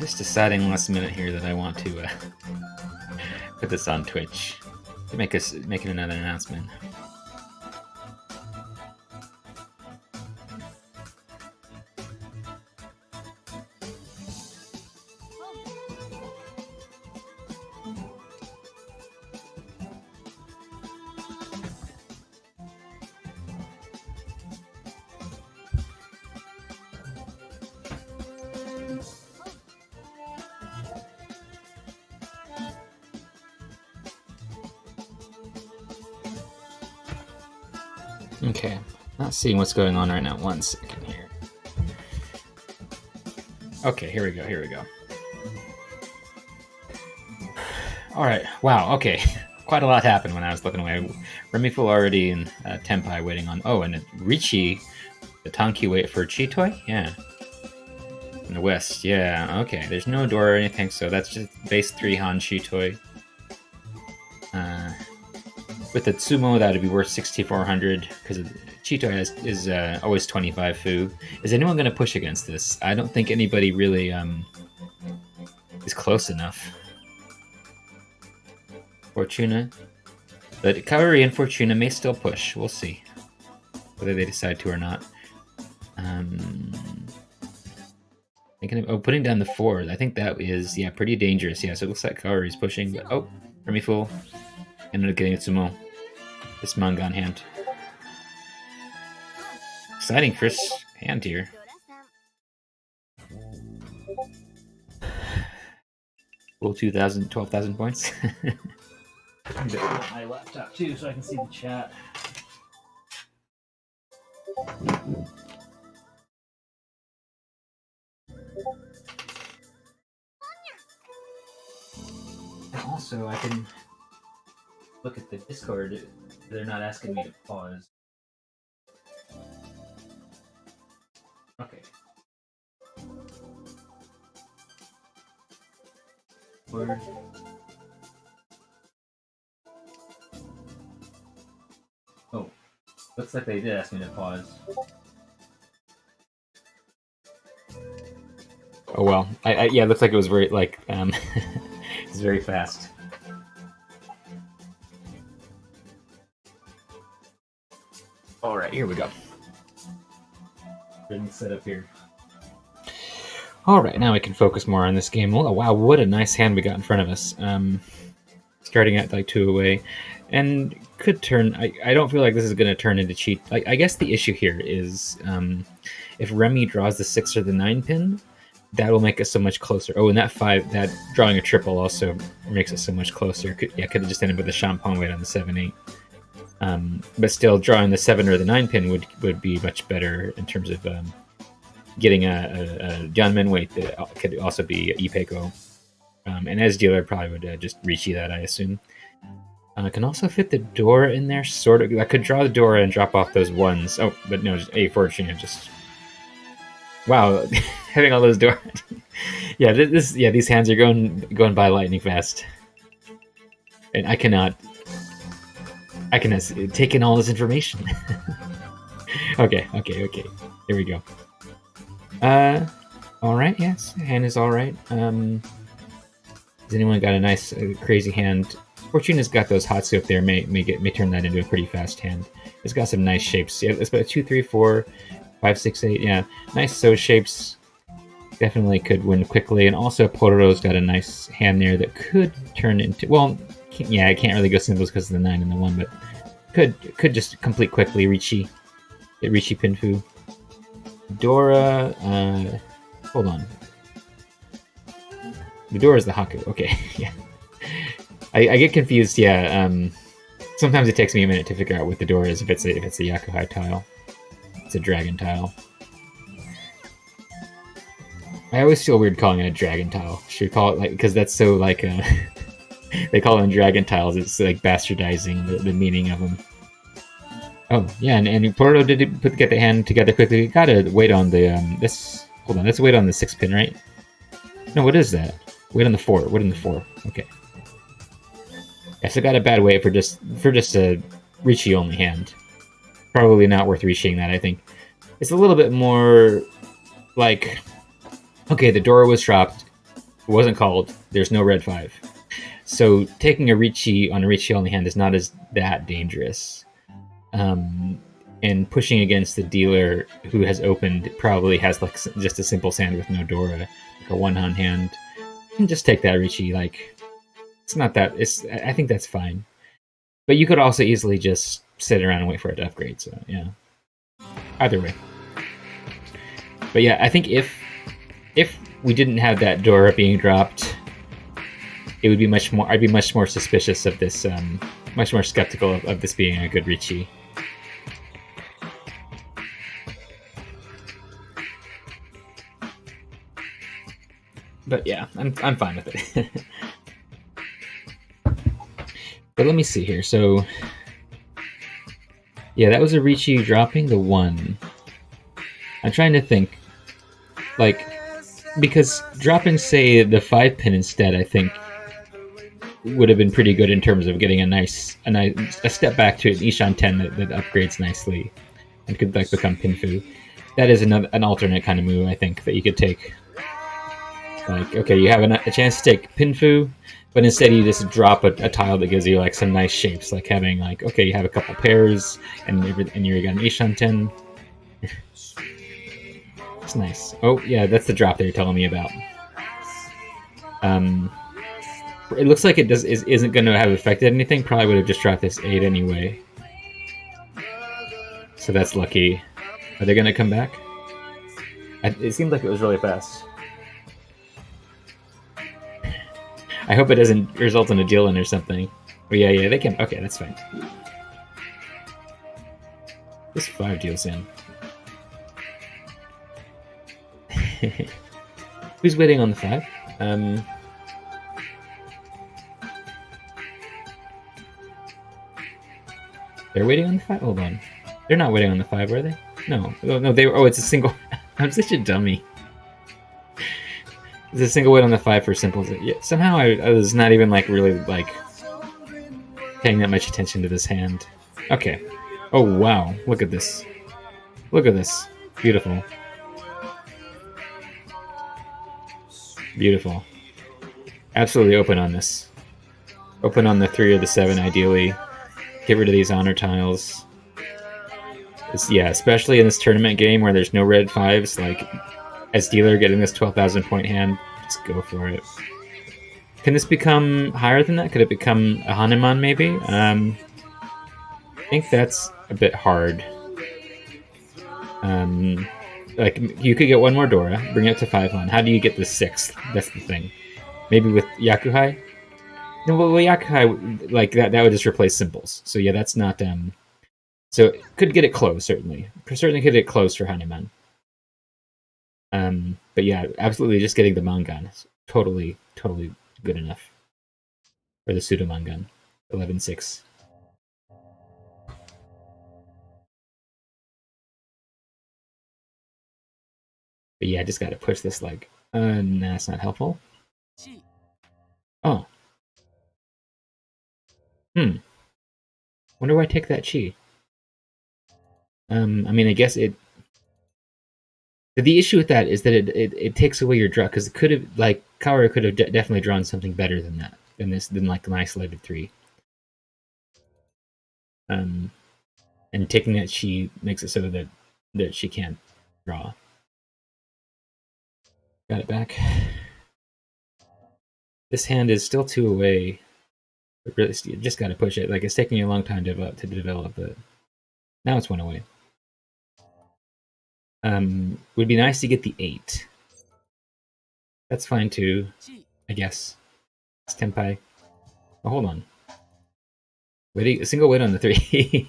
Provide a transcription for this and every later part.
just deciding last minute here that I want to put this on Twitch to make another announcement. Okay, not seeing what's going on right now. 1 second here. Okay, here we go. Alright, wow, okay. Quite a lot happened when I was looking away. Remiful already in Tenpai waiting on... Oh, and Richi, the Tanki wait for Chitoi? Yeah. In the west, yeah, okay. There's no door or anything, so that's just base 3 Han Chitoi. With the Tsumo, that would be worth 6,400, because Chitoi is always 25 Fu. Is anyone going to push against this? I don't think anybody really is close enough. Fortuna. But Kaori and Fortuna may still push. We'll see whether they decide to or not. Putting down the 4. I think that is, yeah, pretty dangerous. Yeah, so it looks like Kaori's pushing. But, oh, Remiful ended up getting a Tsumo. This manga on hand. Exciting first hand here. Full 12,000 points. I'm gonna put my laptop too so I can see the chat. Also, I can look at the Discord. They're not asking me to pause. Okay. Word. Oh, looks like they did ask me to pause. Oh well, yeah, it looks like it was very it's very fast. All right, here we go. Getting set up here. All right, now we can focus more on this game. Oh wow, what a nice hand we got in front of us. Starting at like 2 away, and could turn. I don't feel like this is going to turn into cheat. I guess the issue here is if Remy draws the 6 or the 9 pin, that will make us so much closer. Oh, and that 5, that drawing a triple also makes it so much closer. Could have just ended with a Champagne weight on the 7-8. But still, drawing the 7 or the 9 pin would be much better in terms of getting a Janmen weight that could also be Ipeko. And as dealer, probably would just reach that, I assume. Can also fit the door in there, sort of. I could draw the door and drop off those 1s. Oh, but no, just a Fortune, just... Wow, having all those doors. Yeah, these hands are going by lightning fast. And I cannot take in all this information. Okay. Here we go. Alright, yes. Hand is alright. Has anyone got a nice, crazy hand? Fortuna's got those Hatsu up there, may turn that into a pretty fast hand. It's got some nice shapes. Yeah, it's about 2, 3, 4, 5, 6, 8, yeah. Nice so shapes. Definitely could win quickly. And also Pororo's got a nice hand there that could turn into... Well, yeah, I can't really go symbols because of the 9 and the 1, but could just complete quickly. Richi. Get Richi Pinfu. Dora... hold on. The door is the Haku. Okay, yeah. I get confused, yeah. Sometimes it takes me a minute to figure out what the door is if it's a Yakuhai tile. It's a dragon tile. I always feel weird calling it a dragon tile. Should we call it because that's so they call them dragon tiles. It's like bastardizing the meaning of them. Oh yeah, and Porto did get the hand together quickly. We gotta wait on the this. Hold on, let's wait on the 6 pin, right? No, what is that? Wait on the 4. Wait on the 4. Okay. Yeah, so got a bad wait for just a Richi only hand. Probably not worth reaching that, I think. It's a little bit more like, okay, the door was dropped. It wasn't called. There's no red 5. So taking a Ricci on a Ricci only hand is not as that dangerous. And pushing against the dealer who has opened probably has like just a simple sand with no Dora, like a one on hand, and just take that Ricci. Like it's not that. I think that's fine. But you could also easily just sit around and wait for it to upgrade. So yeah, either way. But yeah, I think if we didn't have that Dora being dropped, it would be much more. I'd be much more suspicious of this. Much more skeptical of this being a good Ricci. But yeah, I'm fine with it. But let me see here. So yeah, that was a Ricci dropping the 1. I'm trying to think, like, because dropping, say, the 5 pin instead, I think would have been pretty good in terms of getting a step back to an Ishan 10 that upgrades nicely and could like become Pinfu. That is an alternate kind of move, I think, that you could take. Like, okay, you have a chance to take Pinfu, but instead you just drop a tile that gives you like some nice shapes, like having like, okay, you have a couple pairs and you got an Ishan 10. It's nice. Oh yeah, that's the drop that you're telling me about. It looks like it isn't going to have affected anything. Probably would have just dropped this 8 anyway. So that's lucky. Are they going to come back? It seemed like it was really fast. I hope it doesn't result in a deal in or something. Oh yeah, they can. Okay, that's fine. This 5 deals in. Who's waiting on the 5? They're waiting on the 5? Hold on. They're not waiting on the 5, are they? No. No, they were. Oh, it's a single. I'm such a dummy. It's a single wait on the 5 for simples. Yeah, somehow I was not even like really like paying that much attention to this hand. Okay. Oh wow! Look at this. Look at this. Beautiful. Beautiful. Absolutely open on this. Open on the 3 or the 7, ideally. Get rid of these honor tiles. Yeah, especially in this tournament game where there's no red 5s, like, as dealer getting this 12,000 point hand, just go for it. Can this become higher than that? Could it become a Hanuman, maybe? I think that's a bit hard. Like, you could get one more Dora, bring it to 5 on. How do you get the 6th? That's the thing. Maybe with Yakuhai? No, well, Yakuhai, like, that would just replace simples. So yeah, that's not... So could get it close, certainly. Certainly could get it close for Hanuman. But yeah, absolutely just getting the Mangan is totally good enough. Or the pseudo Mangan. 11-6. But yeah, I just gotta push this leg. Nah, that's not helpful. Oh. Wonder why I take that chi. I mean, I guess it... The issue with that is that it takes away your draw, because it could have, like, Kaoru could have definitely drawn something better than that, than like an isolated 3. And taking that chi makes it so that she can't draw. Got it back. This hand is still 2 away. But really, you just got to push it. Like, it's taking you a long time to develop, but now it's 1 away. Would be nice to get the 8. That's fine too, I guess. It's Tenpai. Oh, hold on. Waiting, a single wait on the 3.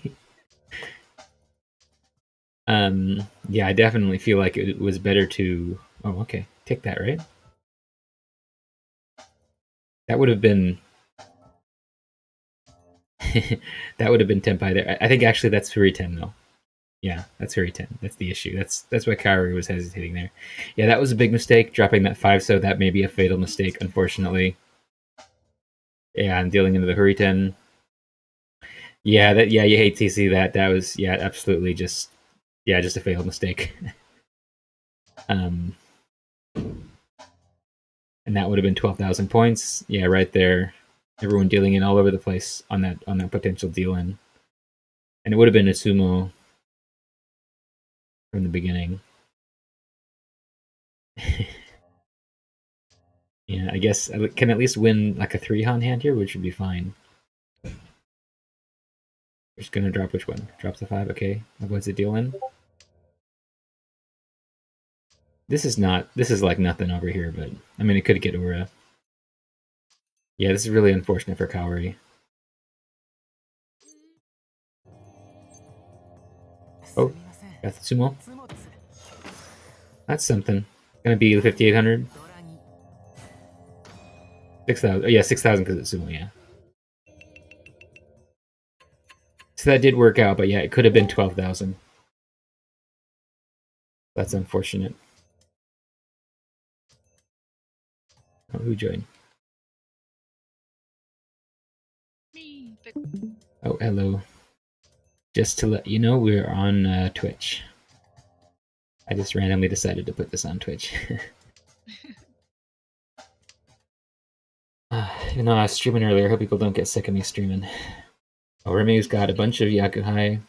Yeah, I definitely feel like it was better to... Oh, okay. Take that, right? That would have been... that would have been Tenpai there. I think actually that's Furi 10, though. Yeah, that's Furi 10. That's the issue. That's why Kaoru was hesitating there. Yeah, that was a big mistake, dropping that 5, so that may be a fatal mistake, unfortunately. Yeah, I'm dealing into the Huri 10. Yeah, you hate to see that. That was, yeah, absolutely just a failed mistake. And and that would have been 12,000 points. Yeah, right there. Everyone dealing in all over the place on that potential deal in, and it would have been a sumo from the beginning. Yeah, I guess I can at least win like a 3-han hand here, which would be fine. We're just gonna drop which one? Drop the 5, okay. Avoids the deal in. This is like nothing over here, but I mean, it could get Ura. Yeah, this is really unfortunate for Kaori. Oh, got the sumo. That's something. Gonna be 5,800. 6,000. Oh, yeah, 6,000 because it's sumo. Yeah. So that did work out, but yeah, it could have been 12,000. That's unfortunate. Oh, who joined? Me. Oh, hello. Just to let you know, we're on Twitch. I just randomly decided to put this on Twitch. Even though I was streaming earlier, I hope people don't get sick of me streaming. Oh, Remy's got a bunch of Yakuhai.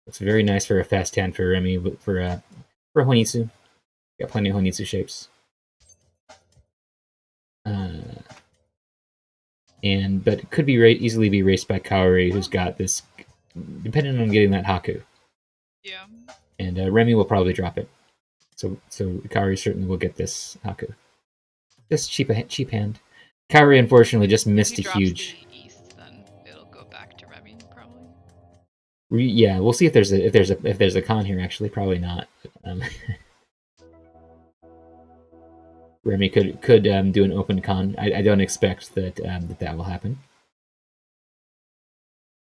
It's very nice for a fast hand for Remy, but for Honitsu. Got plenty of Honitsu shapes. But it could be easily be raced by Kaori, who's got this, depending on getting that Haku. Yeah. And Remy will probably drop it. So Kaori certainly will get this Haku. Just cheap hand. Kaori unfortunately just missed a huge. The east, then it'll go back to Remy probably. Yeah, we'll see if there's a con here. Actually, probably not. Remy could do an open con. I don't expect that that will happen.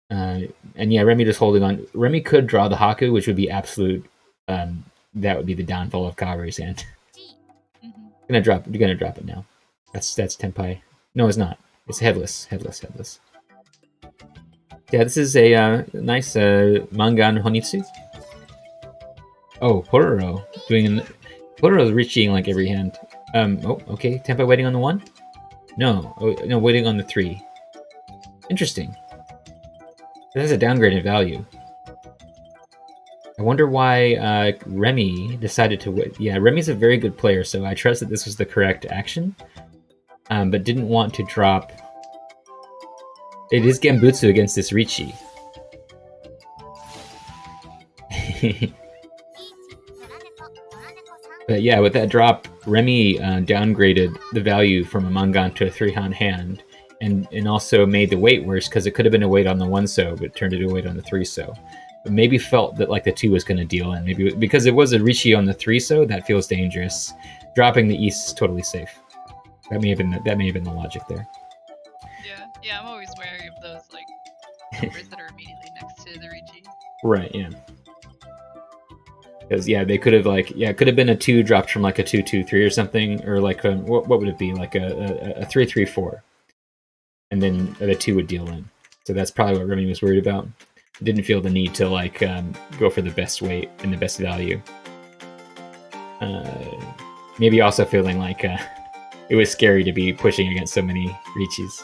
And yeah, Remy just holding on. Remy could draw the Haku, which would be absolute. That would be the downfall of Kaori's hand. You're gonna drop it now. That's Tenpai. No, it's not. It's headless. Yeah, this is a nice Mangan Honitsu. Oh, Pororo Pororo's reaching like every hand. Oh, okay. Tenpai waiting on the 1? No. Oh, no, waiting on the 3. Interesting. That has a downgraded value. I wonder why Remy decided to wait. Yeah, Remy's a very good player, so I trust that this was the correct action. But didn't want to drop. It is Gambutsu against this Richi. But yeah, with that drop, Remy downgraded the value from a Mangan to a 3-han hand, and also made the weight worse because it could have been a weight on the 1-so, but turned it a weight on the 3-so. But maybe felt that like the 2 was going to deal in. Maybe because it was a Richi on the 3-so, that feels dangerous. Dropping the East is totally safe. That may have been the logic there. Yeah, I'm always wary of those like numbers that are immediately next to the Richi. Right. Yeah. Because yeah, they could have it could have been a 2 dropped from like a 2-2-3 or something, or like what would it be, like a 3-3-4, and then the 2 would deal in. So that's probably what Remy was worried about. Didn't feel the need to like go for the best weight and the best value. Maybe also feeling like it was scary to be pushing against so many Richis.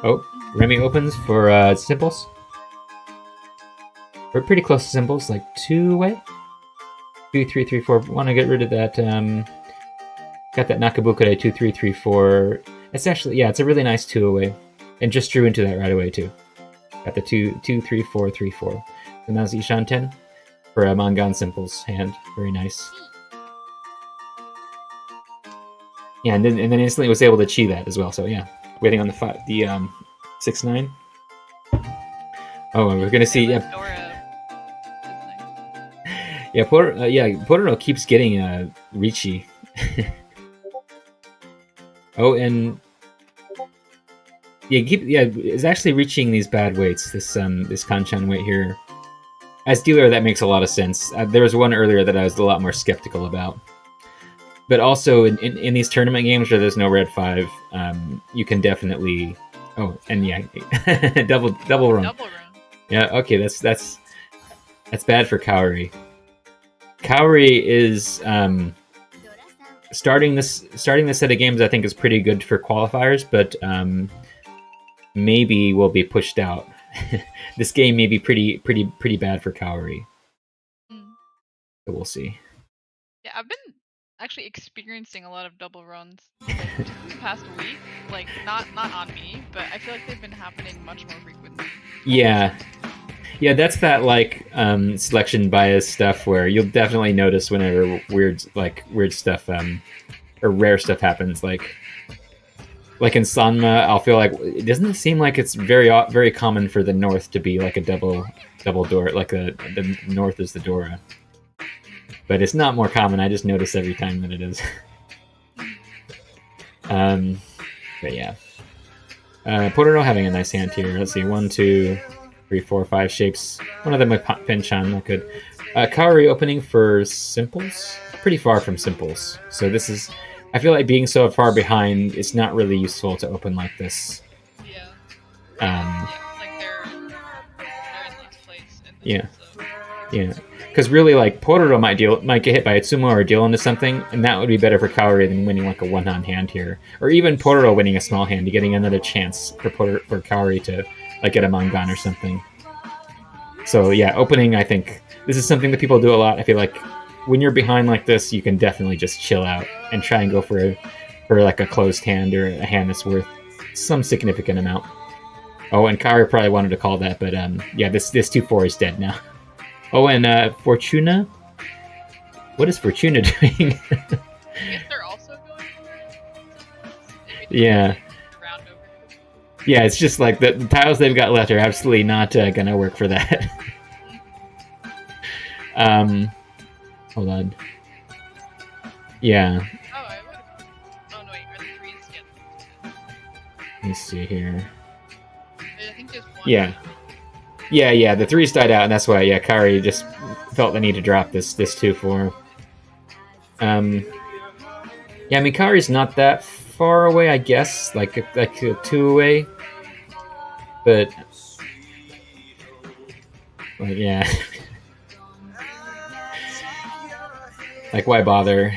Oh, Remy opens for simples. We're pretty close to simples, like 2 away. 2, 3, 3, 4. Want to get rid of that. Got that Nakabukure 2-3-3-4. It's actually, yeah, it's a really nice 2 away, and just drew into that right away too. Got the 2-3-4-3-4. And that's Ishan 10 for a Mangan Simples hand. Very nice. Yeah, and then instantly was able to chi that as well. So yeah, waiting on the 6-9. Oh, and we're gonna see. Yeah. Yeah, Pororo keeps getting Richi. Oh, and it's actually reaching these bad weights. This Kanchan weight here. As dealer, that makes a lot of sense. There was one earlier that I was a lot more skeptical about. But also in these tournament games where there's no red 5, you can definitely. Oh, and yeah, double run. Double run. Yeah, okay, that's bad for Kaori. Kaori is starting this set of games I think is pretty good for qualifiers, but maybe will be pushed out. This game may be pretty bad for Kaori. So we'll see. Yeah, I've been actually experiencing a lot of double runs just in the past week. Like not on me, but I feel like they've been happening much more frequently. Yeah. Yeah, that's that like selection bias stuff where you'll definitely notice whenever weird stuff or rare stuff happens. Like in Sanma, I'll feel like doesn't it seem like it's very common for the North to be like a double door, like the North is the Dora, but it's not more common. I just notice every time that it is. But yeah, Portero having a nice hand here. Let's see, 1, 2, 3, 4, 5 shapes. One of them with Pinchan, not good. Kaori opening for simples, pretty far from simples. So this is, I feel like being so far behind, it's not really useful to open like this. Yeah. Like they're in last place. Yeah. Yeah. Because really, like, Portero might get hit by a Tsumo or deal into something, and that would be better for Kaori than winning like a one-on hand here, or even Portero winning a small hand, getting another chance for Kaori to like get a Mangan or something. So yeah, opening, I think this is something that people do a lot. I feel like when you're behind like this, you can definitely just chill out and try and go for like a closed hand or a hand that's worth some significant amount. Oh, and Kaori probably wanted to call that, but yeah, this 2-4 is dead now. Oh, and Fortuna? What is Fortuna doing? I guess they're also going for it. Yeah. Yeah, it's just like the tiles they've got left are absolutely not gonna work for that. Hold on. Yeah. Oh, I would. Oh no, wait, are the threes yet? Let me see here. I think there's one. Yeah. Yeah, the threes died out, and that's why, yeah, Kaori just felt the need to drop this 2-4. Yeah, I mean, Kaori's not that far away, I guess, like a 2 away. But, like, yeah. Like, why bother?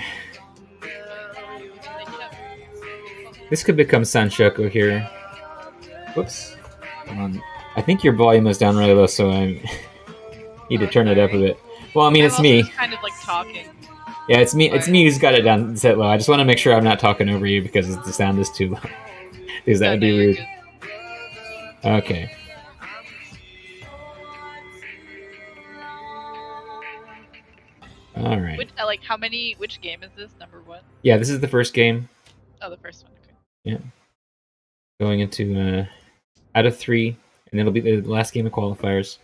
This could become Sanshoko here. Whoops. Hold on. I think your volume is down really low, so I need to turn it up a bit. Well, I mean, it's me. Kind of like talking. Yeah, it's me. It's me who's got it down set low. I just want to make sure I'm not talking over you because the sound is too low. Because that would be rude. Okay. All right. Which game is this? Number what? Yeah, this is the first game. Oh, the first one. Okay. Yeah. Going into out of 3, and it'll be the last game of qualifiers.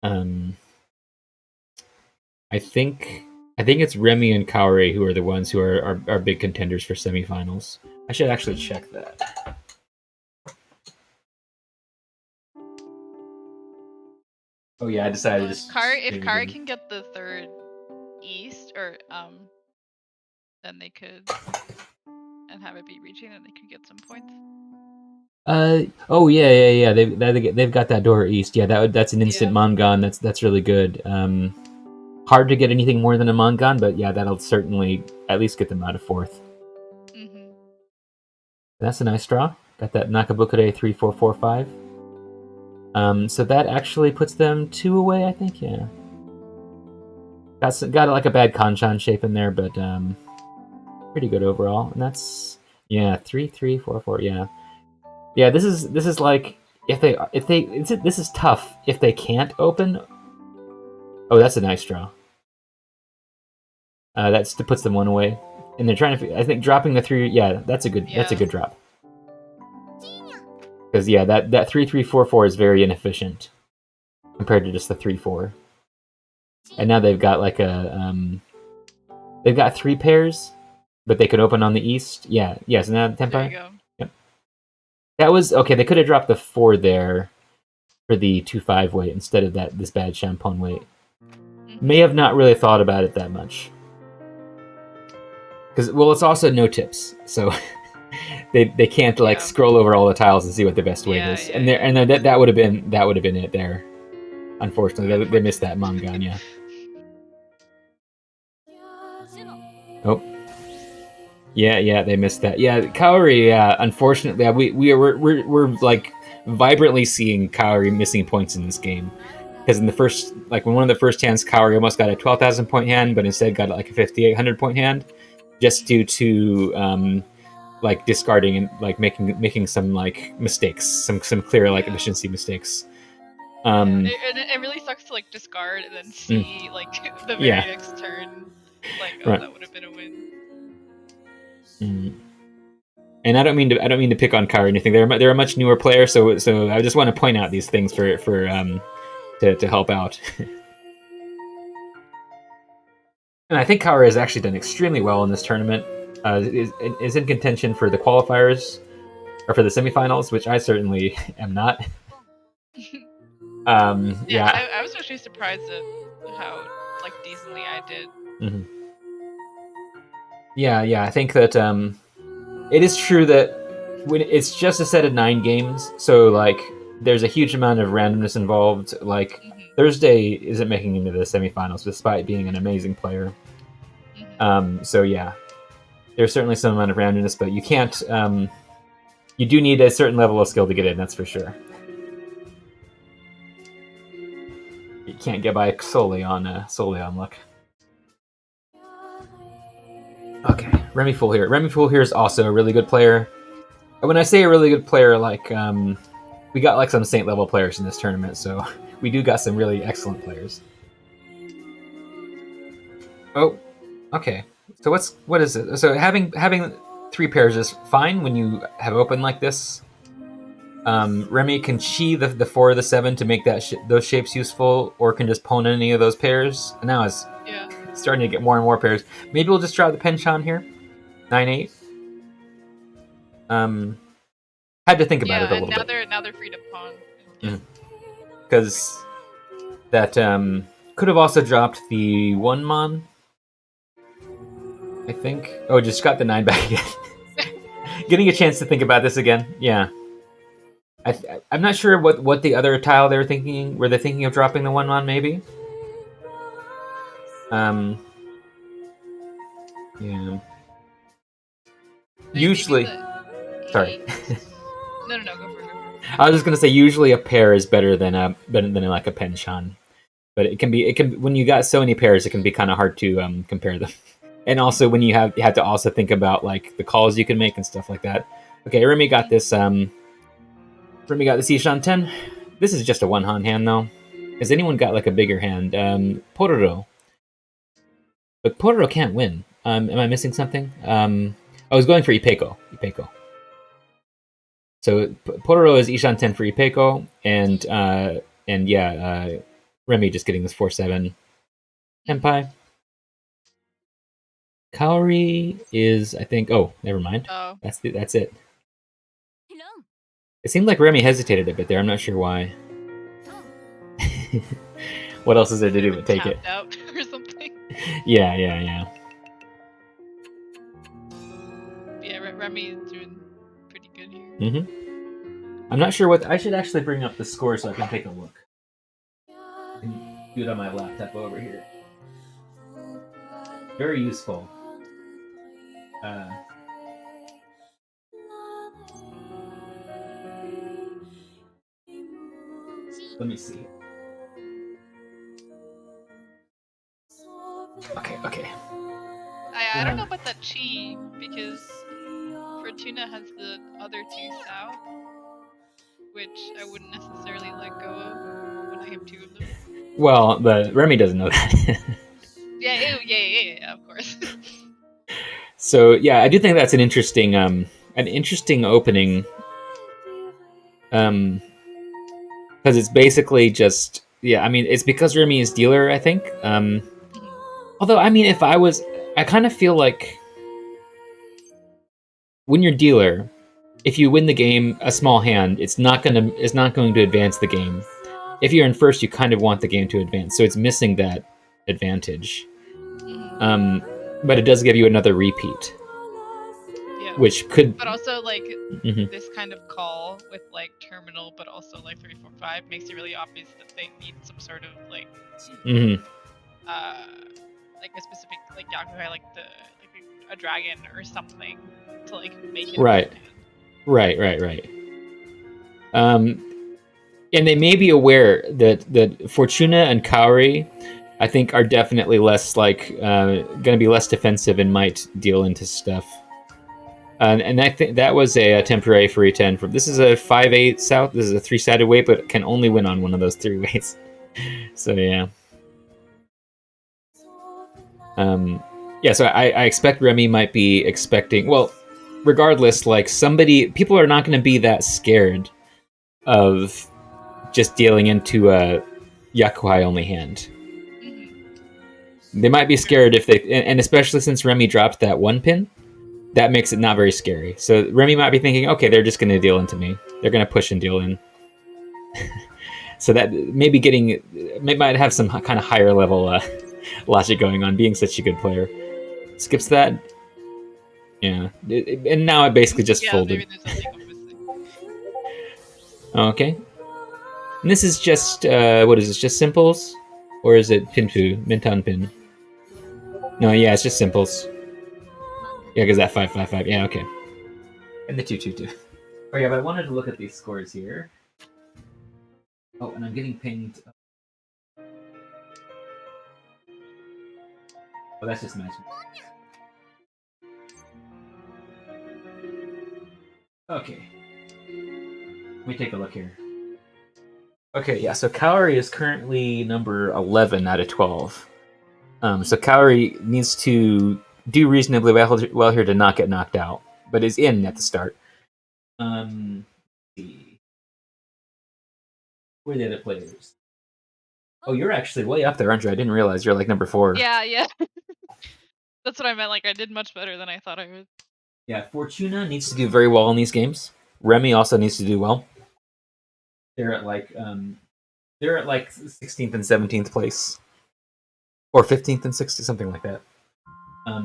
I think it's Remy and Kaori who are the ones who are big contenders for semifinals. I should actually check that. Oh yeah, I decided to just. If Kaori can get the third East, or then they could, and have it be reaching, and they could get some points. Oh yeah. They've got that door east. Yeah, that's an instant Mangan. That's really good. Hard to get anything more than a Mangan, but yeah, that'll certainly at least get them out of 4th. Mm-hmm. That's a nice draw. Got that Nakabukure 3-4-4-5. So that actually puts them 2 away, I think. Yeah. Got like a bad Kanchan shape in there, but pretty good overall. And that's 3-3-4-4. Yeah. Yeah, this is like this is tough if they can't open. Oh, that's a nice draw. That puts them 1 away, and they're trying to. I think dropping the 3. Yeah, that's a good drop. Because that 3-3-4-4 is very inefficient compared to just the 3-4. And now they've got like they've got 3 pairs, but they could open on the east. Yeah, so now Tenpai. There you go. That was okay. They could have dropped the 4 there for the 2-5 weight instead of this bad Champon weight. Mm-hmm. May have not really thought about it that much. Because it's also no tips, so they can't like scroll over all the tiles and see what the best weight is. And that would have been it there. Unfortunately, they missed that Mangan. Yeah. Oh, Yeah, they missed that. Yeah, Kaori. Yeah, unfortunately, we're like vibrantly seeing Kaori missing points in this game. Because in the first, like when one of the first hands, Kaori almost got a 12,000 point hand, but instead got like a 5,800 point hand, just due to like discarding and like making some like mistakes, some clear like efficiency mistakes. It really sucks to like discard and then see like the very Yeah. next turn, like, oh, Right. that would have been a win. And I don't mean to pick on Kaori or anything. They're a much newer player, so I just want to point out these things for to help out. And I think Kaori has actually done extremely well in this tournament. Is in contention for the qualifiers or for the semifinals, which I certainly am not. Yeah. I was actually surprised at how like decently I did. Mm-hmm. Yeah. I think that it is true that when it's just a set of 9 games, so like there's a huge amount of randomness involved. Like Thursday isn't making it into the semifinals, despite being an amazing player. So yeah, there's certainly some amount of randomness, but you can't. You do need a certain level of skill to get in. That's for sure. You can't get by solely on luck. Okay, Remy Fool here. Remy Fool here is also a really good player. When I say a really good player, like we got like some Saint level players in this tournament, so we do got some really excellent players. Oh, okay. So what is it? So having 3 pairs is fine when you have open like this. Remy can chi the 4 or the 7 to make those shapes useful, or can just pawn any of those pairs. And now it's starting to get more and more pairs. Maybe we'll just try the Penchant here, 9/8. Had to think about it a little bit. Now they're free to pawn. Because that could have also dropped the 1 mon. I think. Oh, just got the 9 back again. Getting a chance to think about this again. Yeah. I'm not sure what the other tile they were thinking. Were they thinking of dropping the 1 mon, maybe? Yeah. Usually. Sorry. No, go for it. I was just gonna say usually a pair is better than like a Penchant, but it can when you got so many pairs, it can be kind of hard to compare them. And also when you have to also think about like the calls you can make and stuff like that. Okay, Remy got this. Remy got this Ishan 10. This is just a 1-han hand though. Has anyone got like a bigger hand? Pororo. But Pororo can't win. Am I missing something? I was going for Ipeko. So Pororo is Ishan 10 for Ipeko, and yeah, Remy just getting this 4/7 Senpai. Kaori is, I think. Oh, never mind. Oh. That's it. It seemed like Remy hesitated a bit there. I'm not sure why. What else is there to do but take it? Out or something. Yeah. Yeah, Remy's doing pretty good here. Mm-hmm. I'm not sure what. I should actually bring up the score so I can take a look. I can do it on my laptop over here. Very useful. Let me see. Okay. I don't know about that chi, because Fortuna has the other 2 Sao, which I wouldn't necessarily let go of when I have 2 of them. Well, Remy doesn't know that. yeah, of course. So yeah, I do think that's an interesting opening. Because it's basically just I mean, it's because Remy is dealer, I think. Although I mean, I kind of feel like when you're dealer, if you win the game a small hand, it's not going to advance the game. If you're in first, you kind of want the game to advance, so it's missing that advantage. But it does give you another repeat. Yeah. Which could. But also like this kind of call with like terminal, but also like 3, 4, 5 makes it really obvious that they need some sort of like like a specific like Yakuhai, like a dragon or something to like make it. Right. And they may be aware that Fortuna and Kaori, I think, are definitely less like going to be less defensive and might deal into stuff. And I think that was a temporary free 10 from. This is a 5-8 south. This is a 3-sided weight, but it can only win on one of those 3 weights. So yeah. So I expect Remy might be expecting. Well, regardless, like people are not going to be that scared of just dealing into a Yakuhai only hand. They might be scared if they, and especially since Remy dropped that 1 pin, that makes it not very scary. So Remy might be thinking, okay, they're just going to deal into me. They're going to push and deal in. So that might have some kind of higher level logic going on, being such a good player. Skips that. Yeah. And now it basically just folded. Okay. And this is just, what is this, just simples? Or is it Pinfu, Minton Pin? No, yeah, it's just simples. Yeah, because that 5-5-5. Yeah, okay. And the 2-2-2. Oh yeah, but I wanted to look at these scores here. Oh, and I'm getting pinged. Oh, that's just match. Okay. Let me take a look here. Okay, yeah, so Kaori is currently number 11 out of 12. So Kaori needs to do reasonably well here to not get knocked out, but is in at the start. Let's see. Where are the other players? Oh, you're actually way up there, aren't you? I didn't realize you're like number 4. Yeah. That's what I meant. Like I did much better than I thought I would. Yeah, Fortuna needs to do very well in these games. Remy also needs to do well. They're at like 16th and 17th place, or 15th and 16th, something like that.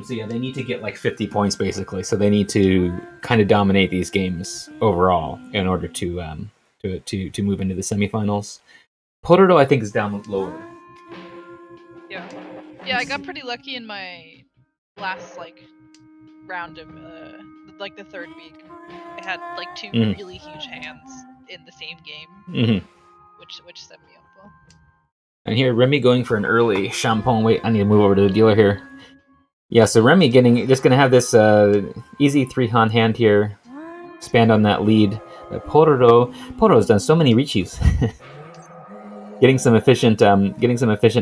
So yeah, they need to get like 50 points basically. So they need to kind of dominate these games overall in order to move into the semifinals. Pororo, I think, is down lower. Yeah, I got pretty lucky in my last round of the third week. I had 2 really huge hands in the same game, which set me up well. And here, Remy going for an early Champon. Wait, I need to move over to the dealer here. Yeah, so Remy just going to have this easy 3-han hand here. Expand on that lead. But Pororo's done so many Richis. getting some efficient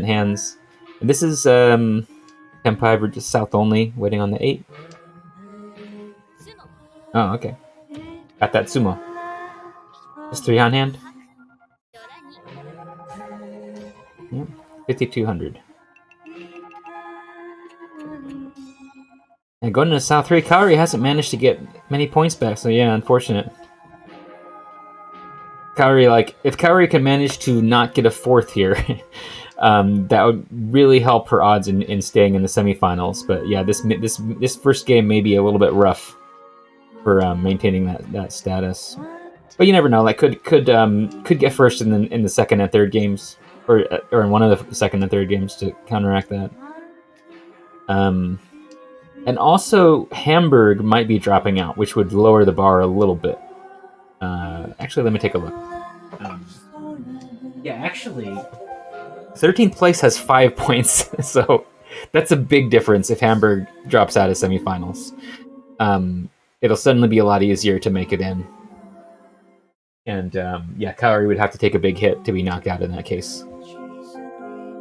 hands. And this is Tenpai for just south only, waiting on the 8. Oh, okay. Got that sumo. Just 3-han hand. Yeah, 5,200. And going into South 3, Kaori hasn't managed to get many points back, so yeah, unfortunate. Kaori, if Kaori can manage to not get a 4th here, that would really help her odds in staying in the semifinals. But yeah, this first game may be a little bit rough for maintaining that status. But you never know. Could get first in the second and third games, or in one of the second and third games to counteract that. And also, Hamburg might be dropping out, which would lower the bar a little bit. Actually, let me take a look. Yeah, actually, 13th place has 5 points, so that's a big difference if Hamburg drops out of semifinals. It'll suddenly be a lot easier to make it in. And Kaori would have to take a big hit to be knocked out in that case.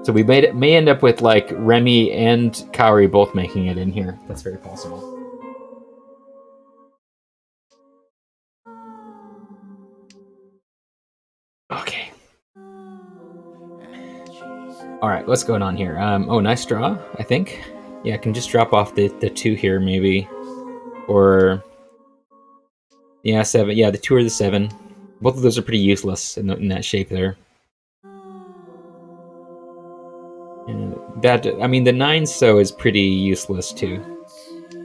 So we may end up with Remy and Kaori both making it in here. That's very possible. Okay. All right, what's going on here? Nice draw, I think. Yeah, I can just drop off the 2 here, maybe. Or... yeah, 7. Yeah, the 2 or the 7. Both of those are pretty useless in that shape there. The 9 so is pretty useless too.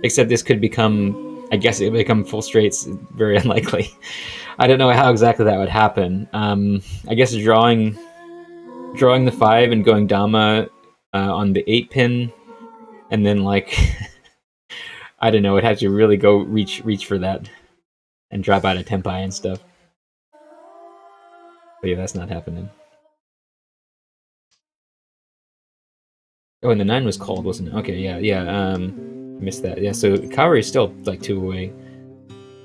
Except this could become, I guess it would become full straights, very unlikely. I don't know how exactly that would happen. I guess drawing the 5 and going Dama on the 8 pin, and then I don't know. It had to really go reach for that and drop out of tempai and stuff. But yeah, that's not happening. Oh, and the 9 was called, wasn't it? Okay, yeah. Missed that. Yeah, so Kaori is still like 2 away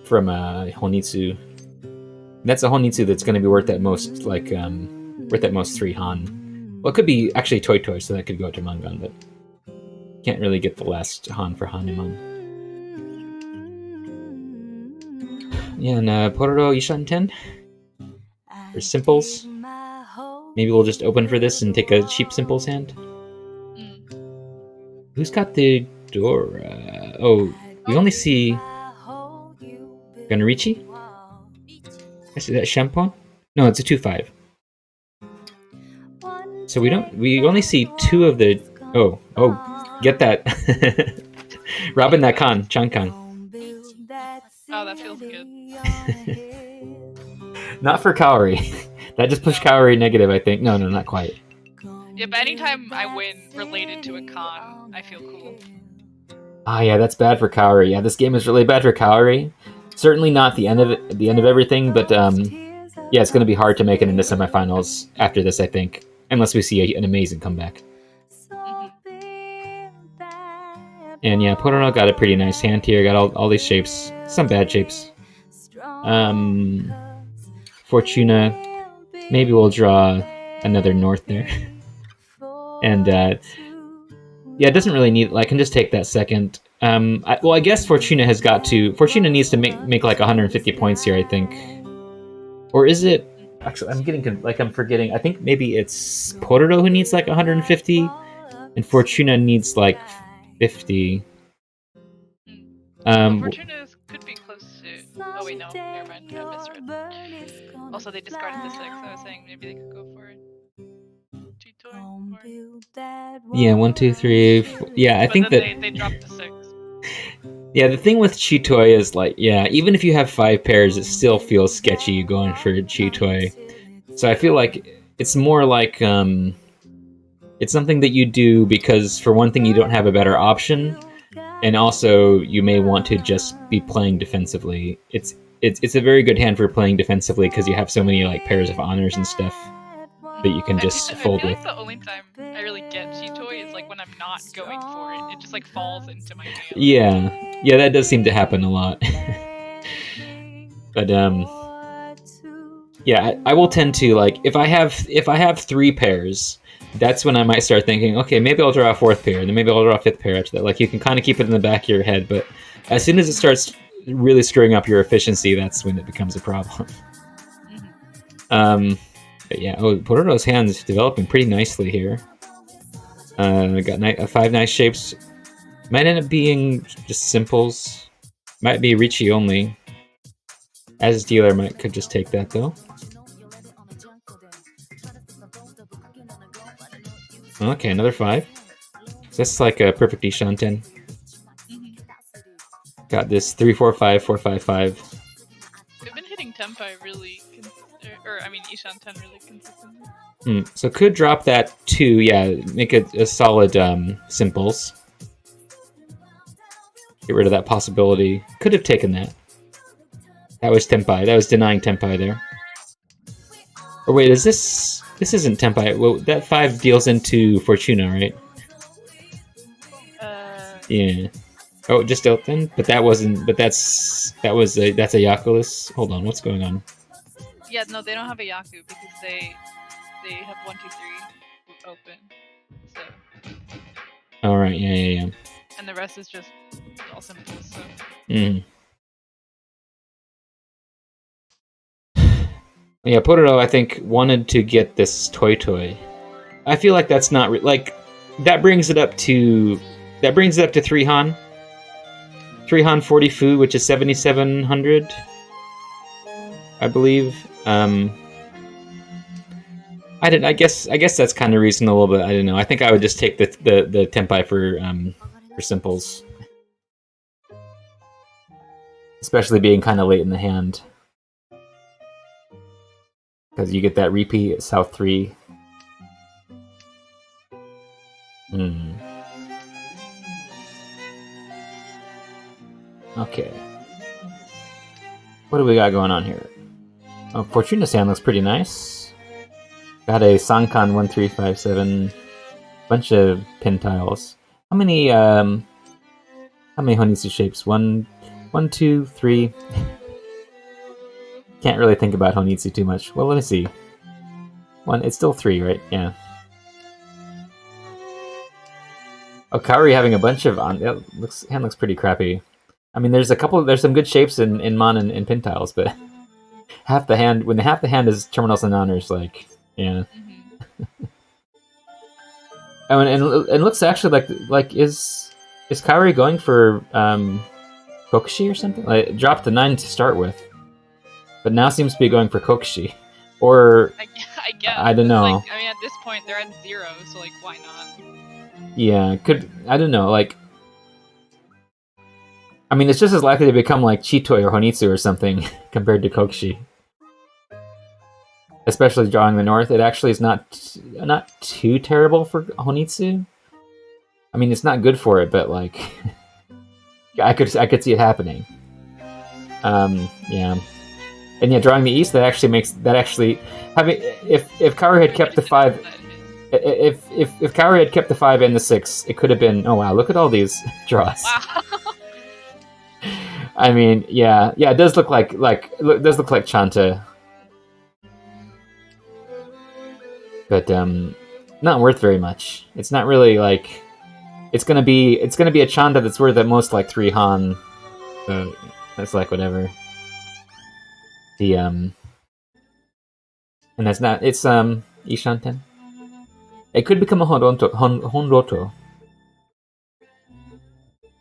from Honitsu. And that's a Honitsu that's going to be worth at most worth at most 3 Han. Well, it could be actually Toy Toy, so that could go to Mangan, but can't really get the last Han for Hanuman. Yeah, and Pororo Ishan 10 for simples. Maybe we'll just open for this and take a cheap simples hand. Who's got the Dora? Oh, we only see Gunarichi? Is that Shampoo? No, it's a 2-5. So we only see 2 of the... Oh, get that. Robin that Khan, Chan Khan. Oh, that feels good. Not for Kaori. That just pushed Kaori negative, I think. No, not quite. Yeah, but anytime I win related to a con, I feel cool. Ah, yeah, that's bad for Kaori. Yeah, this game is really bad for Kaori. Certainly not the end of everything, but yeah, it's going to be hard to make it into semifinals after this, I think, unless we see an amazing comeback. And yeah, Pororo got a pretty nice hand here. Got all these shapes, some bad shapes. Fortuna, maybe we'll draw another north there. And yeah, it doesn't really need. I can just take that second. I guess Fortuna has got to. Fortuna needs to make like 150 points here, I think. Or is it? Actually, I'm forgetting. I think maybe it's Pororo who needs like 150, and Fortuna needs like 50. Fortuna could be close to. Oh wait, no, never mind. I misread. Also, they discarded the 6. I was saying maybe they could go for it. Yeah, 1, 2, 3. 4. Yeah, I think that they dropped the 6. Yeah, the thing with Chitoy is like, yeah, even if you have 5 pairs, it still feels sketchy going for Chitoy. So I feel like it's more like it's something that you do because for one thing you don't have a better option, and also you may want to just be playing defensively. It's a very good hand for playing defensively because you have so many like pairs of honors and stuff that you can just fold with. I feel like the only time I really get Chitoy is like when I'm not going for it. It just like falls into my hand. Yeah, that does seem to happen a lot. But yeah, I will tend to like if I have 3 pairs, that's when I might start thinking, okay, maybe I'll draw a 4th pair, and then maybe I'll draw a 5th pair after that. Like you can kind of keep it in the back of your head, but as soon as it starts really screwing up your efficiency, that's when it becomes a problem. But yeah, Pororo's hand's developing pretty nicely here. Got 5 nice shapes. Might end up being just simples. Might be Ricci only. As dealer could just take that though. Okay, another 5. So that's like a perfect Ishan 10. Got this 3, 4, 5, 4, 5, 5. We've been hitting Tempai really, Ishan 10 really consistently. So could drop that 2, yeah, make a solid simples. Get rid of that possibility. Could have taken that. That was Tempai. That was denying Tempai there. Or wait, is this... This isn't Tempai. Well, that 5 deals into Fortuna, right? Yeah. Oh, just dealt then? But that wasn't... But that's a Yakulis. Hold on, what's going on? Yeah, no, they don't have a Yaku because they have 1, 2, 3 open. So. Alright, yeah. And the rest is just all simple, so. Yeah, Pororo, I think, wanted to get this Toy. I feel like that's not... that brings it up to... That brings it up to 3 Han. 3 Han 40 Fu, which is 7,700. I believe. I guess that's kind of reasonable, but I don't know. I think I would just take the Tempai for simples. Especially being kind of late in the hand. Because you get that repeat, South 3. Okay. What do we got going on here? Oh, Fortuna's hand looks pretty nice. Got a Sankan 1357, bunch of pin tiles. How many Honitsu shapes? One, 2, 3. Can't really think about Honitsu too much. Well, let me see. It's still 3, right? Yeah. Oh, Kaori having a bunch of hand looks pretty crappy. I mean, there's some good shapes in Mon and pin tiles, but half the hand is terminals and honors, like, yeah. Oh, and it looks actually like is Kaori going for Kokushi or something? Like, it dropped the 9 to start with, but now seems to be going for Kokushi, or I guess. I don't know. Like, I mean, at this point they're at 0, so like, why not? Yeah, I don't know. Like, I mean, it's just as likely to become like Chitoi or Honitsu or something compared to Kokushi. Especially drawing the north, it actually is not too terrible for Honitsu. I mean, it's not good for it, but like, I could see it happening. Yeah, and yeah, drawing the east if Kaori had kept the 5, if Kaori had kept the 5 and the 6, it could have been. Oh wow, look at all these draws. Wow. I mean, yeah, it does look like Chanta. But not worth very much. It's not really like it's gonna be a Chanda that's worth at most like 3 Han. So that's like whatever. The and that's not Ishanten. It could become a Honroto.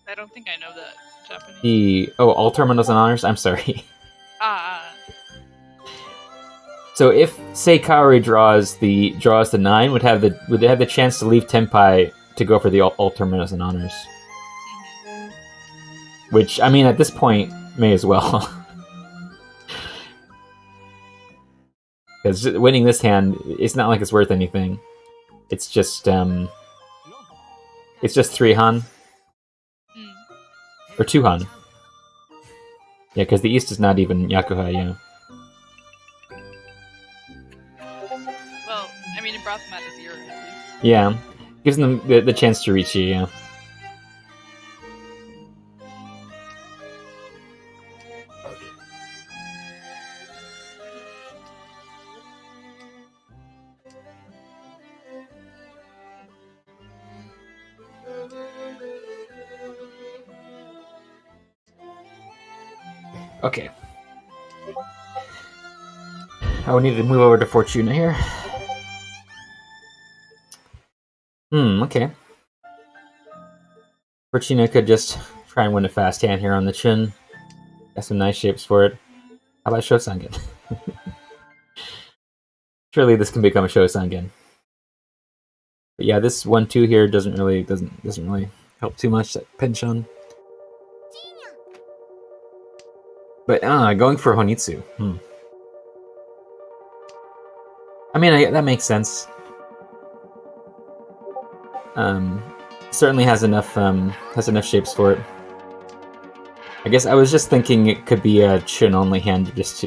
I don't think I know that Japanese. All terminals and honors. I'm sorry. So if say Kaori draws the 9, would they have the chance to leave Tenpai to go for the all terminals and honors? Which, I mean, at this point, may as well. Because winning this hand, it's not like it's worth anything. It's just 3 Han. Or 2 Han. Yeah, because the east is not even Yakuha, yeah. Well, I mean, it brought them at a 0 at least. Yeah. Gives them the chance to reach you, yeah. Okay. I would need to move over to Fortuna here. Okay. Fortuna could just try and win a fast hand here on the chin. Got some nice shapes for it. How about Shosangen? Surely this can become a Shosangen. But yeah, this 1-2 here doesn't really help too much. That pension. But going for Honitsu. I mean, that makes sense. Certainly has enough shapes for it. I guess I was just thinking it could be a chin only hand, just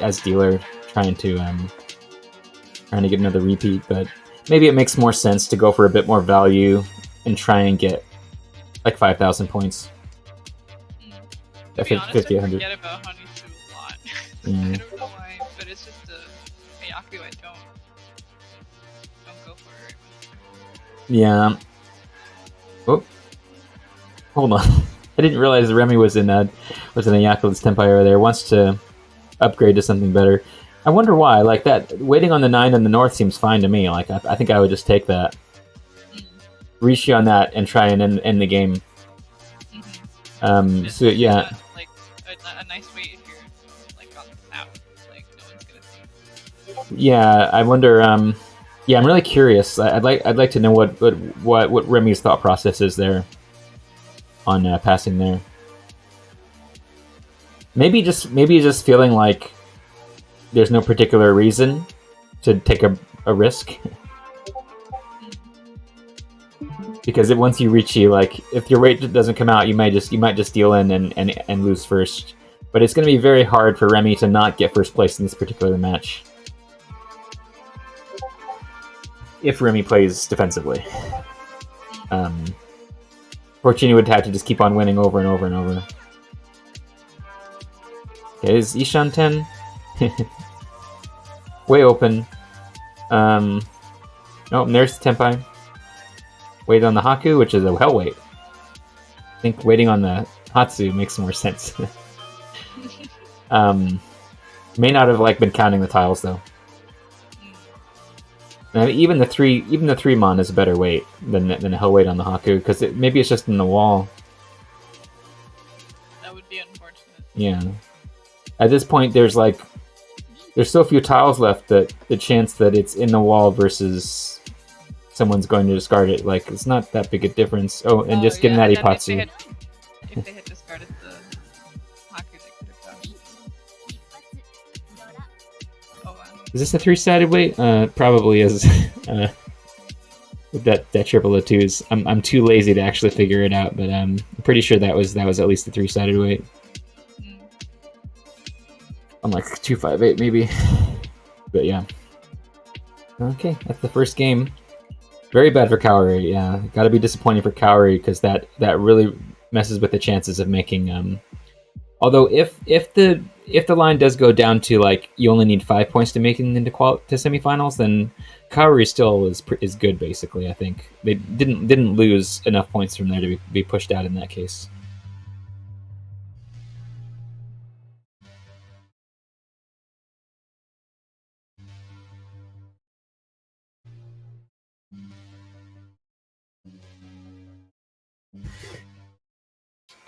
as dealer trying to get another repeat. But maybe it makes more sense to go for a bit more value and try and get like 5,000 points. To be honest, I forget about Honitsu a lot. I don't know why, but it's just a Yaku I don't go for very much. Yeah. Oh, hold on. I didn't realize Remy was in a Yaku's Tenpai over there. Wants to upgrade to something better. I wonder why. Like that, waiting on the 9 in the north seems fine to me. Like I think I would just take that, Rishi on that, and try and end the game. So yeah. Like a nice weight if you're like on the south, like no one's gonna see. Yeah, I wonder. Yeah, I'm really curious. I'd like to know what Remy's thought process is there on passing there. Maybe just feeling like there's no particular reason to take a risk. Because once you reach if your weight doesn't come out, you might just deal in and lose first. But it's going to be very hard for Remy to not get first place in this particular match. If Remy plays defensively. Porcini would have to just keep on winning over and over and over. Okay, is Ishan 10? Way open. Oh, and there's Tenpai. Wait on the Haku, which is a hell weight. I think waiting on the Hatsu makes more sense. May not have been counting the tiles though. Now, even the three mon is a better weight than a hell weight on the Haku because maybe it's just in the wall. That would be unfortunate. Yeah. At this point, there's so few tiles left that the chance that it's in the wall versus someone's going to discard it, it's not that big a difference. Oh, and just getting that Ipatsu. If they had discarded the Haku, they could have dodged. Oh wow. Is this a three-sided weight? Probably is. With that triple of twos, I'm too lazy to actually figure it out, but I'm pretty sure that was at least a three-sided weight. Unlike 258 maybe, but yeah. Okay, that's the first game. Very bad for Kaori. Yeah, got to be disappointing for Kaori because that really messes with the chances of making. Although if the line does go down to you only need 5 points to make it into to semifinals, then Kaori still is good basically. I think they didn't lose enough points from there to be pushed out in that case.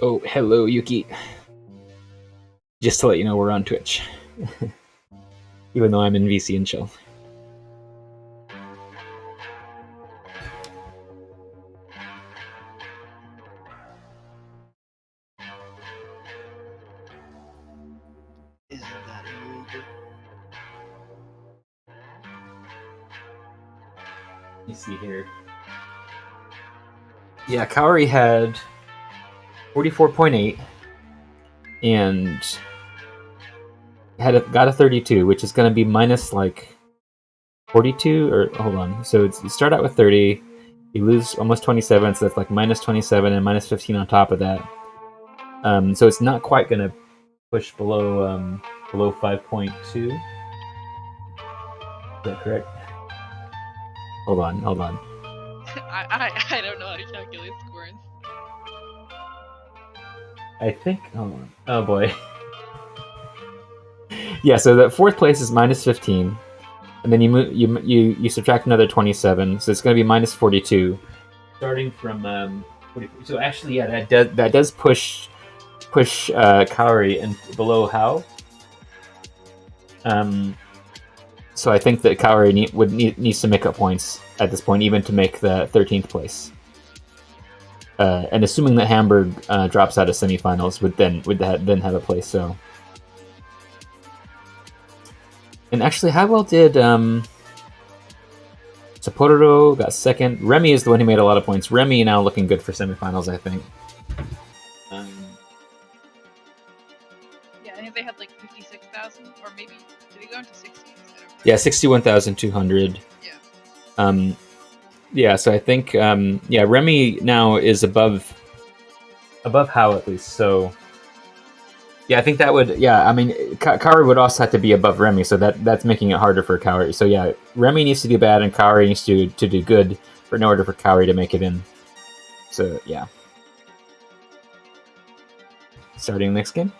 Oh, hello, Yuki. Just to let you know, we're on Twitch. Even though I'm in VC and chill. Isn't that illegal? Let me see here. Yeah, Kaori had 44.8 and got a 32, which is going to be minus 42 or hold on. So you start out with 30, you lose almost 27, so that's minus 27 and minus 15 on top of that. So it's not quite going to push below 5.2. Is that correct? Hold on. I don't know how to calculate scores. I think. Hold on. Oh boy. Yeah, so the fourth place is minus 15, and then you subtract another 27, so it's going to be minus 42, starting from 44. So actually, yeah, that does push Kaori and below Hao. So I think that Kaori needs to make up points at this point, even to make the 13th place. And assuming that Hamburg drops out of semifinals, would then have a place. So, and actually, how well did Sapporo got second? Remy is the one who made a lot of points. Remy now looking good for semifinals, I think. Yeah, I think they had 56,000, or maybe did it go into 60? Yeah, 61,200. Yeah. Yeah, so I think Remy now is above Hao at least. So yeah, I think that would Kaori would also have to be above Remy, so that's making it harder for Kaori. So yeah, Remy needs to do bad and Kaori needs to do good in order for Kaori to make it in. So yeah. Starting next game.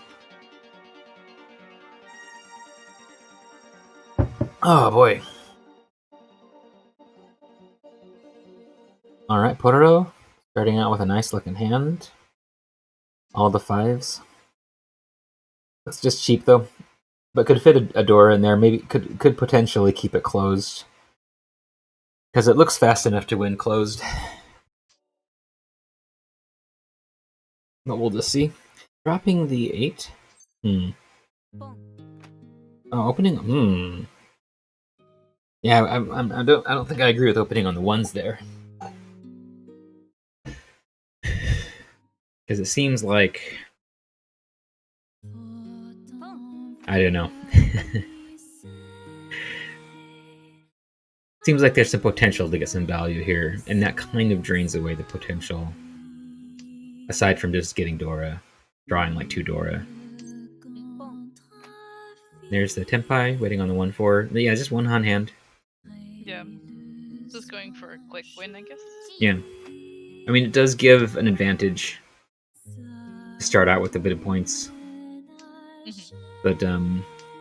Oh boy. Alright, Pororo. Starting out with a nice looking hand. All the fives. It's just cheap though. But could fit a door in there. Maybe could potentially keep it closed. Because it looks fast enough to win closed. But we'll just see. Dropping the 8. Oh, opening. Yeah, I don't think I agree with opening on the ones there. Because it seems like, I don't know. Seems like there's some potential to get some value here, and that kind of drains away the potential. Aside from just getting Dora, drawing like 2 Dora. There's the Tenpai waiting on the 1-4. Yeah, just one on hand. Yeah. Just going for a quick win, I guess. Yeah. I mean, it does give an advantage to start out with a bit of points. But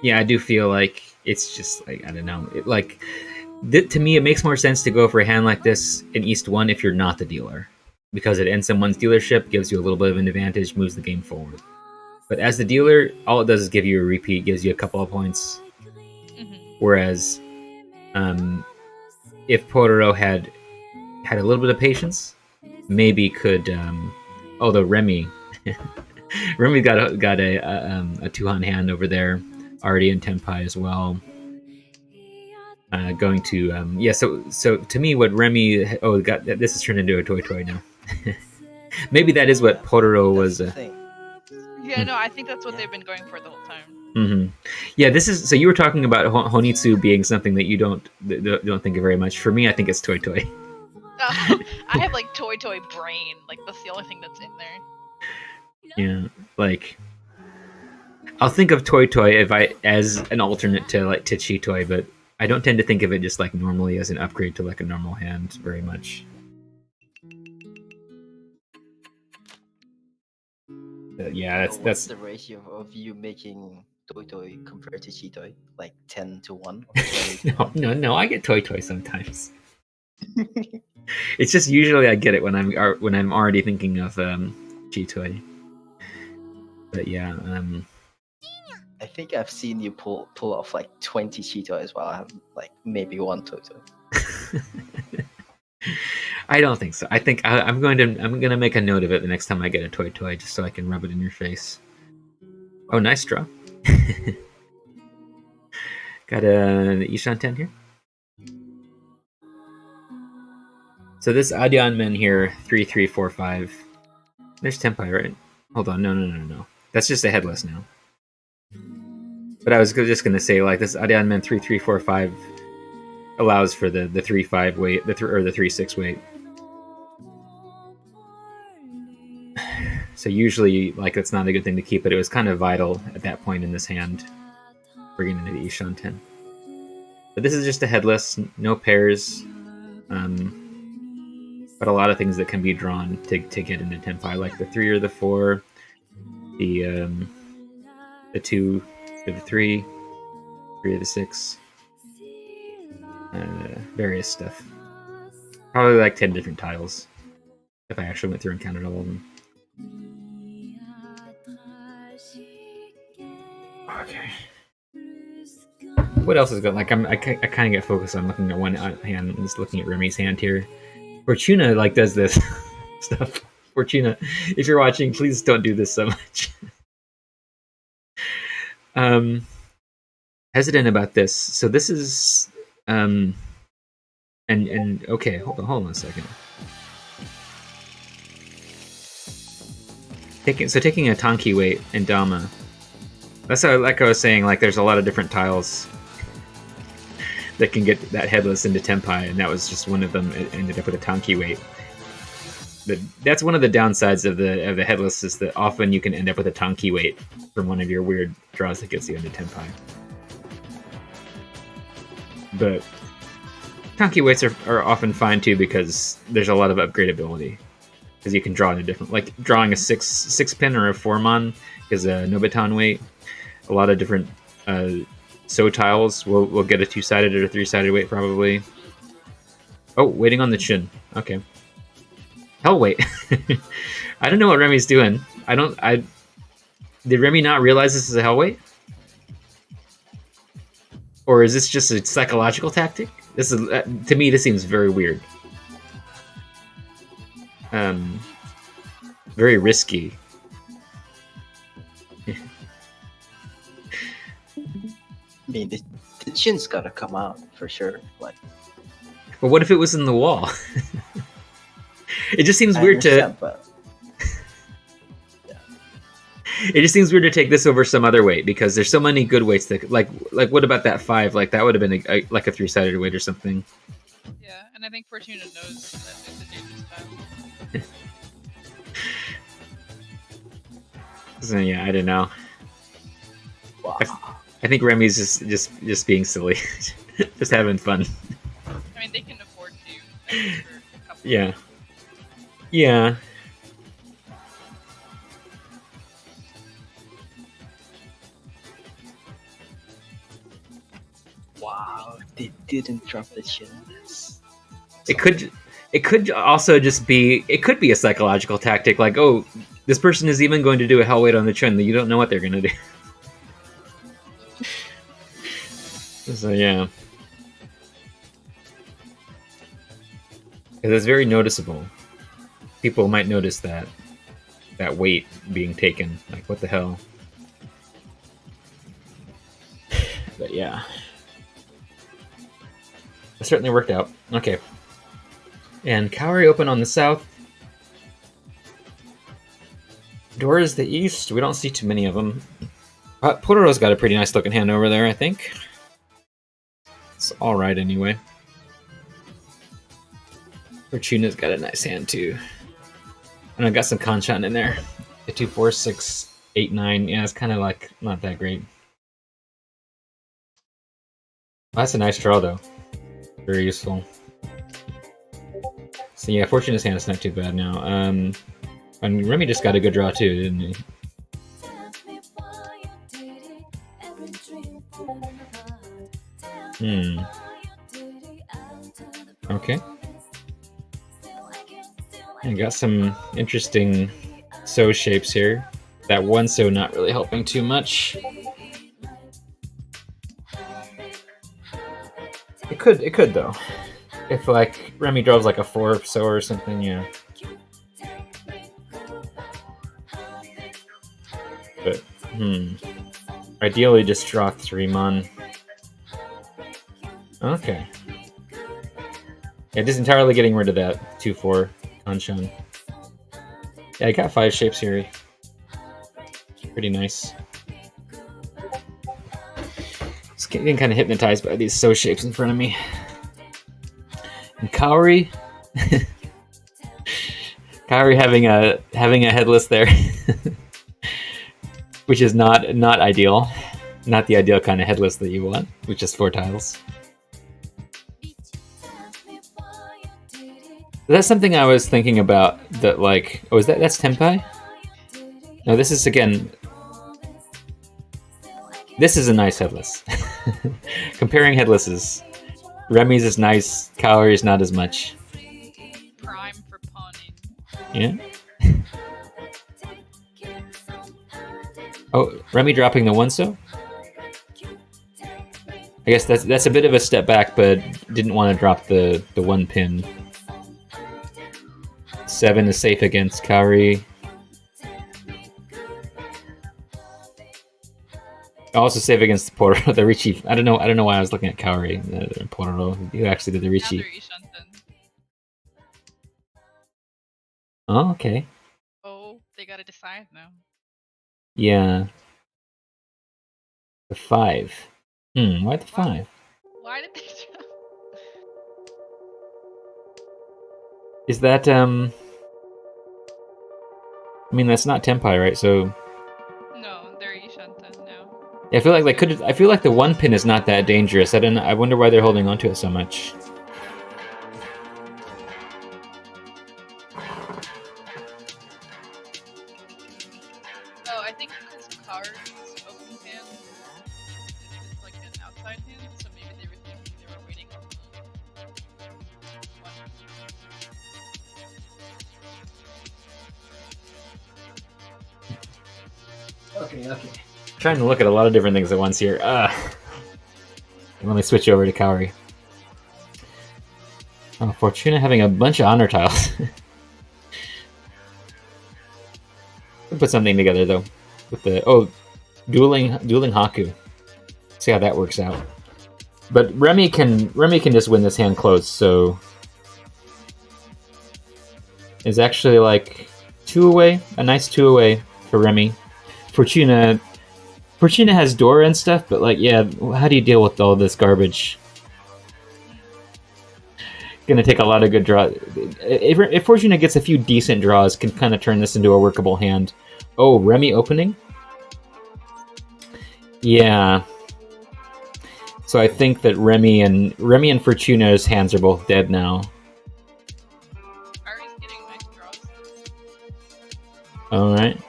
yeah, I do feel like it's just like, I don't know. To me, it makes more sense to go for a hand like this in East 1 if you're not the dealer. Because it ends someone's dealership, gives you a little bit of an advantage, moves the game forward. But as the dealer, all it does is give you a repeat, gives you a couple of points. Whereas, if Pororo had a little bit of patience, maybe could. Although Remy, Remy got a 2-on hand over there, already in Tenpai as well. Going to yeah. So to me, what Remy this has turned into a toy now. Maybe that is what Pororo was. Yeah, no, I think that's what they've been going for the whole time. Mm-hmm. Yeah, this is. So you were talking about Honitsu being something that you don't think of very much. For me, I think it's toy. I have like toy brain. Like that's the only thing that's in there. Yeah, like I'll think of toy as an alternate to Chitoy, but I don't tend to think of it just like normally as an upgrade to like a normal hand very much. Yeah, What's the ratio of you making toy compared to Chitoy? Like 10 to 1? Or 20 to 1? No, I get toy sometimes. It's just usually I get it when I'm already thinking of Chitoy. But yeah, I think I've seen you pull off like 20 Cheetos while I have like maybe 1 Toto. I don't think so. I think I'm going to make a note of it the next time I get a toy just so I can rub it in your face. Oh, nice draw. Got a Ishan 10 here. So this Adian men here, 3-3-4-5. There's Tenpai, right? Hold on, no. That's just a headless now. But I was just gonna say, like, this Adian men 3-3-4-5 allows for the 3-5 weight, the 3-6 weight. So usually, like, that's not a good thing to keep, but it was kind of vital at that point in this hand, bringing in the Ishan 10. But this is just a headless, no pairs, but a lot of things that can be drawn to get into Tenpai, like the 3 or the 4, the 2 or the 3 or the 6, various stuff. Probably like 10 different tiles, if I actually went through and counted all of them. Okay. What else is good? Like I kind of get focused on looking at one hand and just looking at Remy's hand here. Fortuna like does this stuff. Fortuna, if you're watching, please don't do this so much. Hesitant about this. So this is and okay, hold on a second. Taking a Tanki weight and Dama. That's how, like I was saying, like there's a lot of different tiles that can get that headless into Tenpai, and that was just one of them. It ended up with a Tanki weight. That's one of the downsides of the headless, is that often you can end up with a Tanki weight from one of your weird draws that gets you into Tenpai. But Tanki weights are often fine too, because there's a lot of upgradability. Because you can draw in a different, like drawing a 6 pin or a 4-mon is a Nobitan weight. A lot of different So tiles will get a 2-sided or a 3-sided weight probably. Oh, waiting on the chin. Okay. Hell wait. I don't know what Remy's doing. Did Remy not realize this is a hell weight? Or is this just a psychological tactic? This is to me this seems very weird. Very risky. I mean, the chin's gotta come out for sure. Like, but what if it was in the wall? It just seems weird to. But It just seems weird to take this over some other weight because there's so many good weights that like what about that 5? Like that would have been like a 3-sided weight or something. Yeah, and I think Fortuna knows that it's a dangerous time. So yeah, I don't know. Wow. I think Remy's just being silly, just having fun. I mean, they can afford to. For a couple Yeah. Yeah. Wow, they didn't drop the chin on this. It could also just be a psychological tactic, like, oh, this person is even going to do a hell weight on the chin. You don't know what they're going to do. So yeah, it's very noticeable. People might notice that weight being taken. Like, what the hell? But yeah, it certainly worked out. Okay. And Kaori open on the south. Door is the east. We don't see too many of them. But Pororo's got a pretty nice looking hand over there, I think. It's alright anyway. Fortuna's got a nice hand too. And I got some Kanchan in there. A 2, 4, 6, 8, 9. Yeah, it's kind of like not that great. Well, that's a nice draw though. Very useful. So yeah, Fortuna's hand is not too bad now. And Remy just got a good draw too, didn't he? Okay. I got some interesting so shapes here. That one so not really helping too much. It could though. If like Remy draws like a 4 so or something, yeah. But ideally just draw 3 mon. Okay. Yeah, just entirely getting rid of that 2-4 Kanchan. Yeah, I got 5 shapes here. Pretty nice. Just getting kind of hypnotized by these so shapes in front of me. And Kaori, Kaori having a headless there, which is not ideal. Not the ideal kind of headless that you want, which is 4 tiles. That's something I was thinking about. That like, oh, that's Tenpai? No, this is again. This is a nice headless. Comparing headlesses, Remy's is nice. Kaori's not as much. prime for pawning. Yeah. Oh, Remy dropping the 1 so. I guess that's a bit of a step back, but didn't want to drop the 1 pin. 7 is safe against Kaori. Also safe against the Pororo, the Ricci. I don't know why I was looking at Kaori, the Pororo, who actually did the Ricci. Now they're Ishanten. Oh, okay. Oh, they gotta decide now. Yeah. The 5. Why the 5? Why did they drop? Is that I mean, that's not Tenpai, right? So No, they're Ishanten now. I feel like they could. I feel like the 1 pin is not that dangerous. I wonder why they're holding onto it so much. Oh, I think because cards open hand is like an outside hand, so maybe they were thinking they were waiting on the one. Okay. Trying to look at a lot of different things at once here. Let me switch over to Kaori. Oh, Fortuna having a bunch of honor tiles. We'll put something together though. With the dueling Haku. See how that works out. But Remy can just win this hand close, so it's actually like 2 away, a nice 2 away for Remy. Fortuna has Dora and stuff, but like, yeah, how do you deal with all this garbage? Gonna take a lot of good draws. If Fortuna gets a few decent draws, can kind of turn this into a workable hand. Oh, Remy opening? Yeah. So I think that Remy and Fortuna's hands are both dead now. Ari's getting nice draws. All right.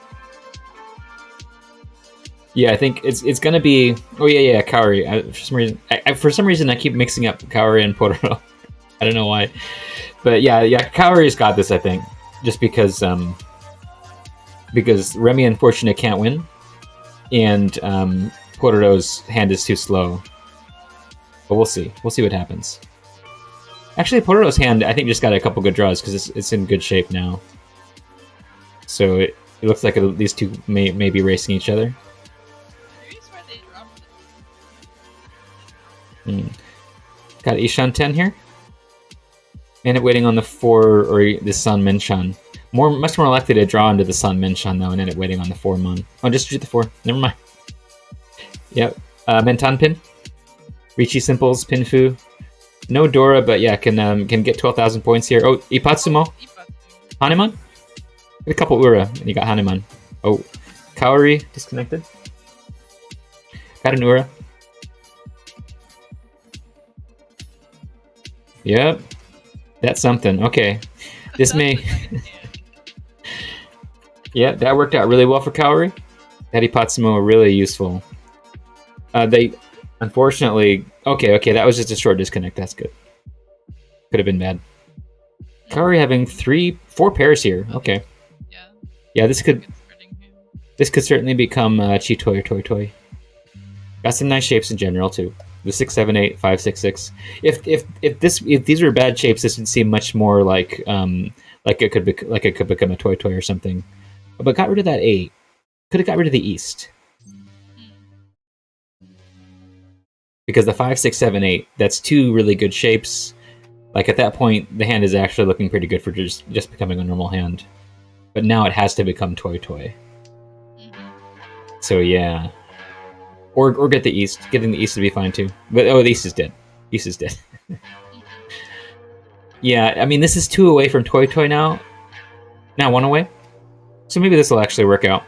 Yeah, I think it's gonna be. Oh yeah, Kaori. For some reason, I keep mixing up Kaori and Pororo. I don't know why, but yeah, Kaori's got this. I think just because Remy and Fortuna can't win, and Pororo's hand is too slow. But we'll see. We'll see what happens. Actually, Pororo's hand, I think, just got a couple good draws because it's in good shape now. So it looks like these two may be racing each other. Got Ishan 10 here. And it waiting on the 4 or the Sun Minshan. Much more likely to draw into the Sun Minshan though, and end up waiting on the 4 Mon. Oh, just shoot the 4. Never mind. Yep. Mentan Pin. Richi Simples, Pinfu. No Dora, but yeah, can get 12,000 points here. Oh, Ipatsumo. Hanuman. A couple Ura, and you got Hanuman. Oh, Kaori disconnected. Got an Ura. Yep. That's something. Okay. This may... Yeah, that worked out really well for Kaori. That Ipatsumo were really useful. They... Unfortunately... Okay, that was just a short disconnect. That's good. Could have been bad. Kaori having 4 pairs here. Okay. Yeah, this could certainly become Chitoy or Toy Toy. Got some nice shapes in general, too. The 6, 7, 8, 5, 6, 6. If these were bad shapes, this would seem much more like it could become a Toy Toy or something. But got rid of that 8. Could have got rid of the East. Because the 5, 6, 7, 8, that's 2 really good shapes. Like at that point, the hand is actually looking pretty good for just becoming a normal hand. But now it has to become Toy Toy. So yeah. Or get the East. Getting the East would be fine too. But the East is dead. East is dead. Yeah, I mean this is 2 away from Toy Toy now. Now 1 away. So maybe this will actually work out.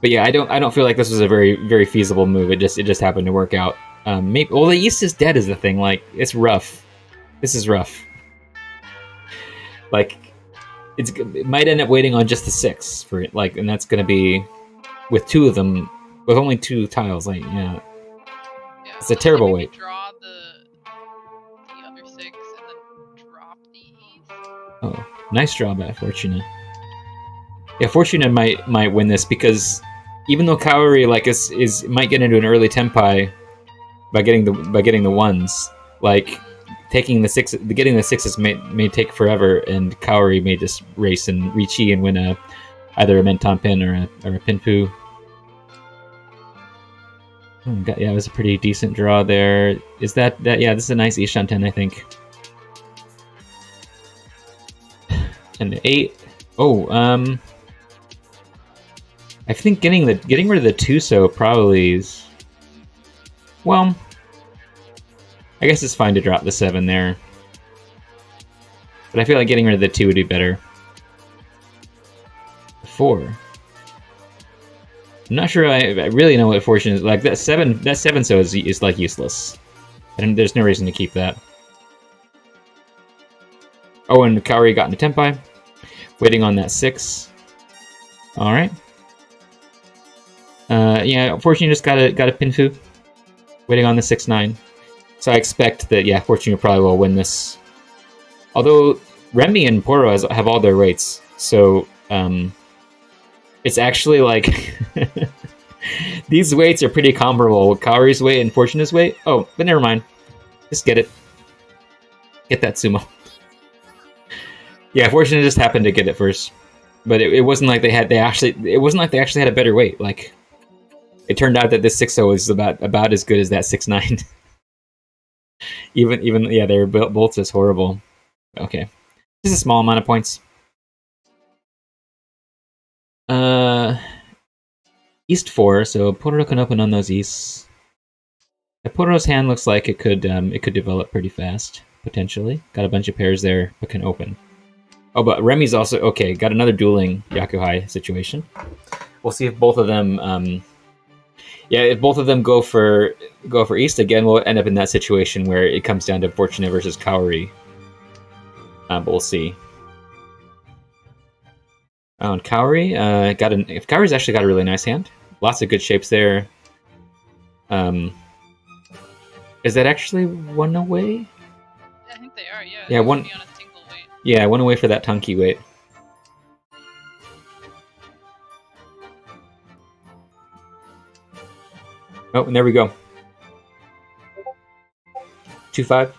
But yeah, I don't feel like this was a very, very feasible move. It just happened to work out. Maybe the East is dead is the thing. Like it's rough. This is rough. Like it might end up waiting on just the 6 for it. Like, and that's gonna be with 2 of them. With only 2 tiles, like, yeah. It's a terrible wait. Draw the other 6 and then drop the East. Oh, nice draw by Fortuna. Yeah, Fortuna might win this because even though Kaori might get into an early tempai by getting the 1s, like getting the 6s may take forever, and Kaori may just race and Richi and win either a Menton Pin or a Pinfu. Yeah, it was a pretty decent draw there. Is that yeah, this is a nice Ishan 10, I think. And the 8. Oh, I think getting rid of the Tuso probably is, well, I guess it's fine to drop the 7 there. But I feel like getting rid of the 2 would be better. 4. I'm not sure I really know what Fortune is. Like that 7 so is like useless. And there's no reason to keep that. Oh, and Kaori got into Tempai. Waiting on that 6. Alright. Yeah, Fortune just got a Pinfu. Waiting on the 6-9. So I expect that, yeah, Fortune probably will win this. Although Remy and Poro have all their weights. So, it's actually like these weights are pretty comparable with Kaori's weight and Fortuna's weight. Oh, but never mind. Just get it. Get that sumo. Yeah, Fortuna just happened to get it first. But it wasn't like they actually had a better weight. Like it turned out that this 6-0 is about as good as that 6-9. even yeah, they were both just horrible. Okay. Just a small amount of points. East 4, so Pororo can open on those easts. Pororo's hand looks like it could develop pretty fast, potentially. Got a bunch of pairs there, but can open. Oh, but Remy's also okay. Got another dueling Yakuhai situation. We'll see if both of them. If both of them go for East again, we'll end up in that situation where it comes down to Fortunate versus Kaori. But we'll see. Oh, and Kaori Kaori's actually got a really nice hand. Lots of good shapes there. Is that actually one away? I think they are. Yeah. Yeah, one. On a single weight. Yeah, one away for that Tunky weight. Oh, and there we go. 2-5.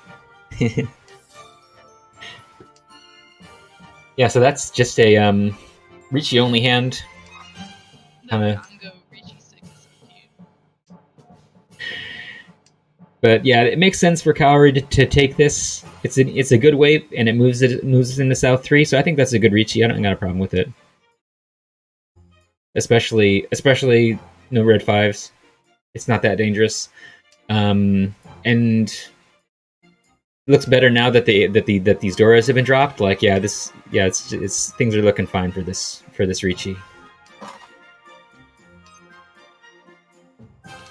Yeah, so that's just a Ricci only hand. Kinda. But yeah, it makes sense for Kaori to take this. It's a good weight, and it moves into South 3, so I think that's a good Ricci. I don't got a problem with it. Especially no red 5s. It's not that dangerous. And it looks better now that these Doras have been dropped. Like it's things are looking fine for this Ricci.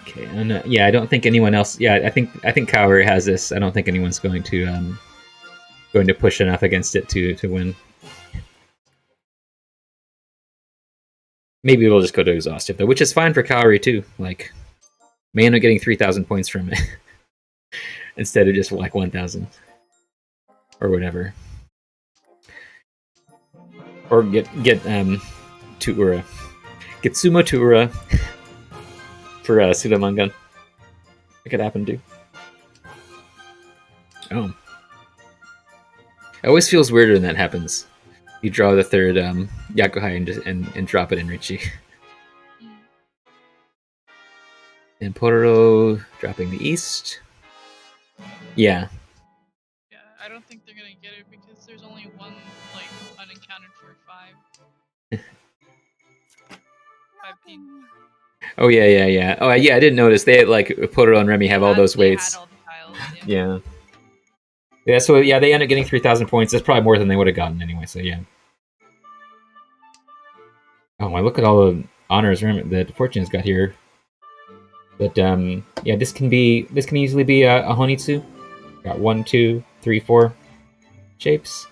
Okay, and I don't think anyone else. Yeah, I think Kaori has this. I don't think anyone's going to push enough against it to win. Maybe we'll just go to exhaustive though, which is fine for Kaori too. Like, may end up getting 3,000 points from it instead of just like 1,000 or whatever, or get Tuura, get Sumo Tuura for Sudamangan. It could happen too. Oh. It always feels weirder when that happens. You draw the third Yakuhai and drop it in Ricci. And Pororo dropping the east. Yeah. Yeah, I don't think they're gonna get it because there's only one like unencountered for 5. 5 pin. Oh yeah. Oh yeah, I didn't notice they had, like, Pororo and Remy have all those weights. All the tiles, yeah. Yeah, so yeah, they end up getting 3,000 points. That's probably more than they would have gotten anyway, so yeah. Oh, I look at all the honors that Fortune's got here. But yeah, this can easily be a Honitsu. Got 1, 2, 3, 4 shapes.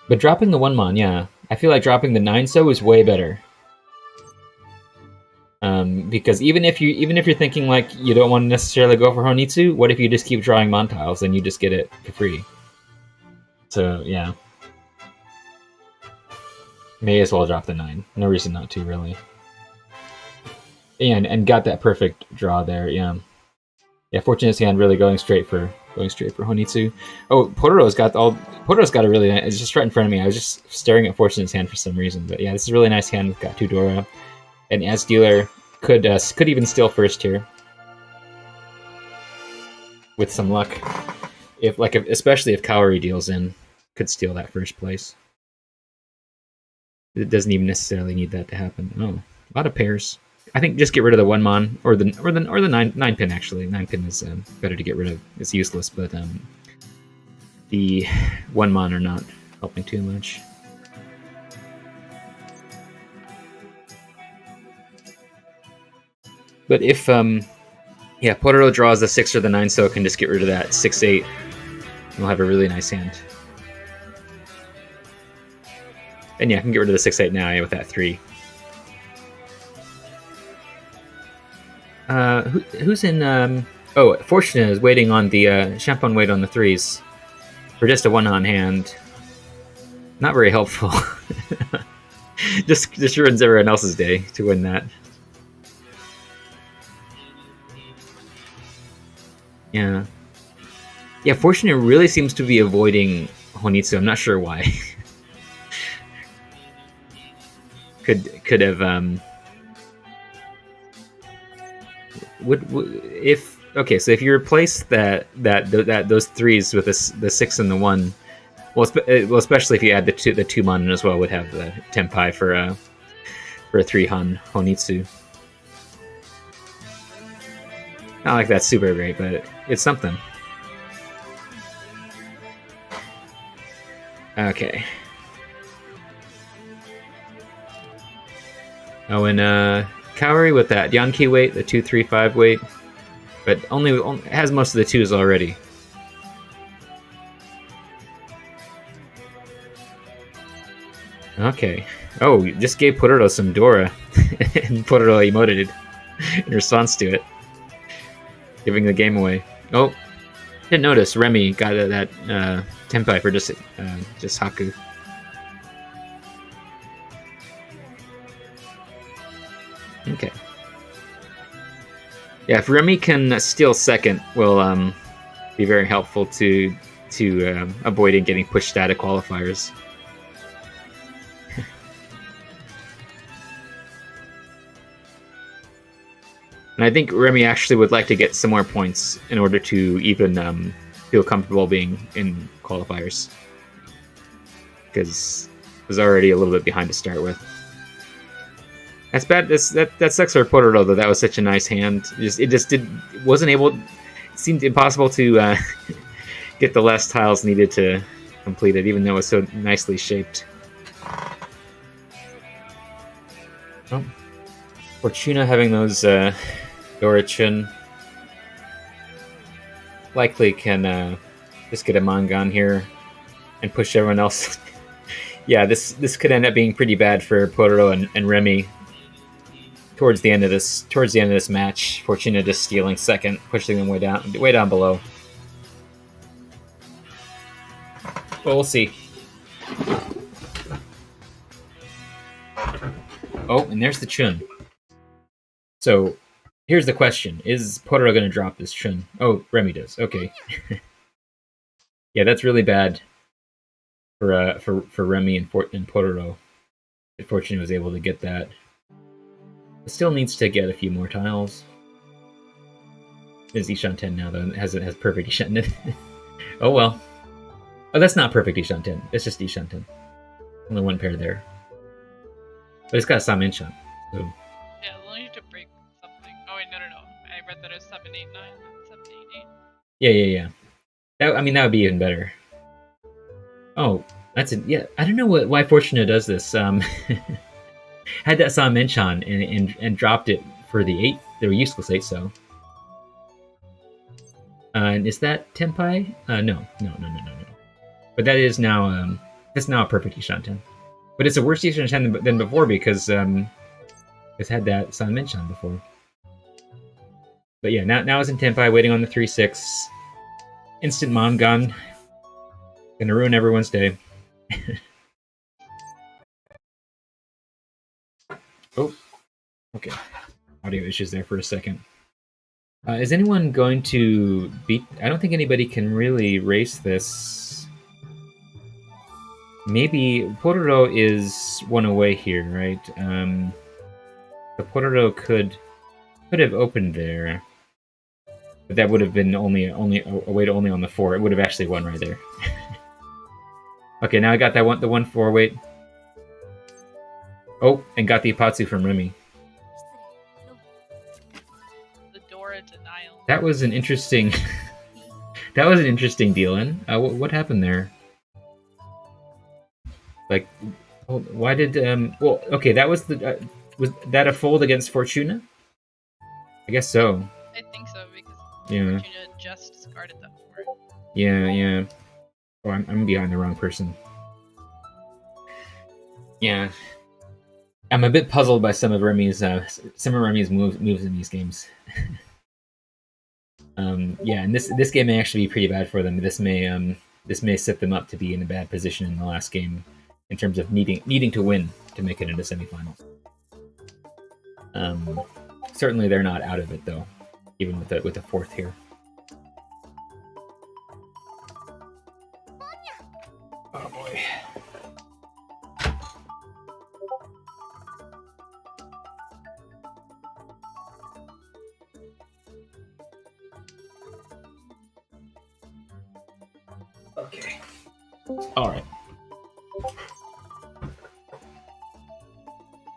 But dropping the 1-mon, yeah. I feel like dropping the 9-so is way better. Because even if you're thinking like you don't want to necessarily go for Honitsu, what if you just keep drawing Mon tiles and you just get it for free? So yeah, may as well drop the 9. No reason not to, really. And got that perfect draw there. Yeah, Fortunate's hand really going straight for Honitsu. Oh, Pororo's got a really nice. It's just right in front of me. I was just staring at Fortunate's hand for some reason, but yeah, this is a really nice hand. We've got 2 Dora. And as dealer could even steal first here with some luck. Especially if Kaori deals in, could steal that first place. It doesn't even necessarily need that to happen. Oh, a lot of pairs. I think just get rid of the 1-mon or the 9 pin actually. 9 pin is better to get rid of. It's useless, but the 1-mon are not helping too much. But if Pororo draws the 6 or the 9, so it can just get rid of that 6-8. We'll have a really nice hand. And yeah, I can get rid of the 6-8 now with that 3. Who's in? Oh, Fortuna is waiting on the Champon weight on the 3s for just a 1-on hand. Not very helpful. just ruins everyone else's day to win that. Yeah. Yeah, Fortuna really seems to be avoiding Honitsu. I'm not sure why. could have so if you replace those 3s with the 6 and the 1, well, especially if you add the 2-mon as well, would have the Tenpai for a 3-han Honitsu. Not like that's super great, but it's something. Okay. Oh, and Kaori with that Yankee weight, the 235 weight, but only has most of the twos already. Okay. Oh, just gave Pororo some Dora, and Pororo emoted in response to it, giving the game away. Oh, didn't notice Remy got that Tenpai for just Haku. Okay. Yeah, if Remy can steal second, will be very helpful to avoiding getting pushed out of qualifiers. And I think Remy actually would like to get some more points in order to even feel comfortable being in qualifiers, because it was already a little bit behind to start with. That's bad. That sucks for Pororo, though. That was such a nice hand. It wasn't able. It seemed impossible to get the last tiles needed to complete it, even though it was so nicely shaped. Oh. Fortuna having those Dorichin likely can just get a Mangan here and push everyone else. Yeah, this could end up being pretty bad for Pororo and Remy. Towards the end of this match, Fortuna just stealing second, pushing them way down below. Well, we'll see. Oh, and there's the Chun. So, here's the question: is Pororo going to drop this Chun? Oh, Remy does. Okay. Yeah, that's really bad for Remy and Pororo. If Fortuna was able to get that. It still needs to get a few more tiles. Is Ishan-10 now, though. It has perfect Ishan-10. Oh, well. Oh, that's not perfect Ishan-10. It's just Ishan-10. Only one pair there. But it's got a Sam-Inchan. So. Yeah, as long as you to break something. Oh, wait, no. I read that it was 789, not 788. Yeah. That would be even better. Oh, that's it. Yeah, I don't know why Fortuna does this. Had that Sam-Inchan and dropped it for the 8. They were useless 8, so. And is that Tenpai? No. But that is now that's now a perfect Ishan-10. But it's a worse Ishan-10 than before because it's had that Sam-Inchan before. But yeah, now it's in Tenpai, waiting on the 3-6. Instant Mangan. Gonna ruin everyone's day. Oh, okay. Audio issues there for a second. Is anyone going to beat... I don't think anybody can really race this. Maybe Pororo is one away here, right? The Pororo could have opened there. But that would have been only a weight only on the 4. It would have actually won right there. Okay, now I got the 1-4 weight. Oh, and got the Ipatsu from Remy. The Dora denial. That was an interesting... that was an interesting deal, in. What happened there? Like, why did... well, okay, that was the... was that a fold against Fortuna? I guess so. I think so, because Yeah. Fortuna just discarded that for it. Yeah. Oh, I'm behind the wrong person. Yeah. I'm a bit puzzled by some of Remy's moves in these games. Yeah, and this game may actually be pretty bad for them. This may set them up to be in a bad position in the last game in terms of needing to win to make it into semifinals. Certainly they're not out of it though, even with the 4th here. Oh boy. Okay. All right.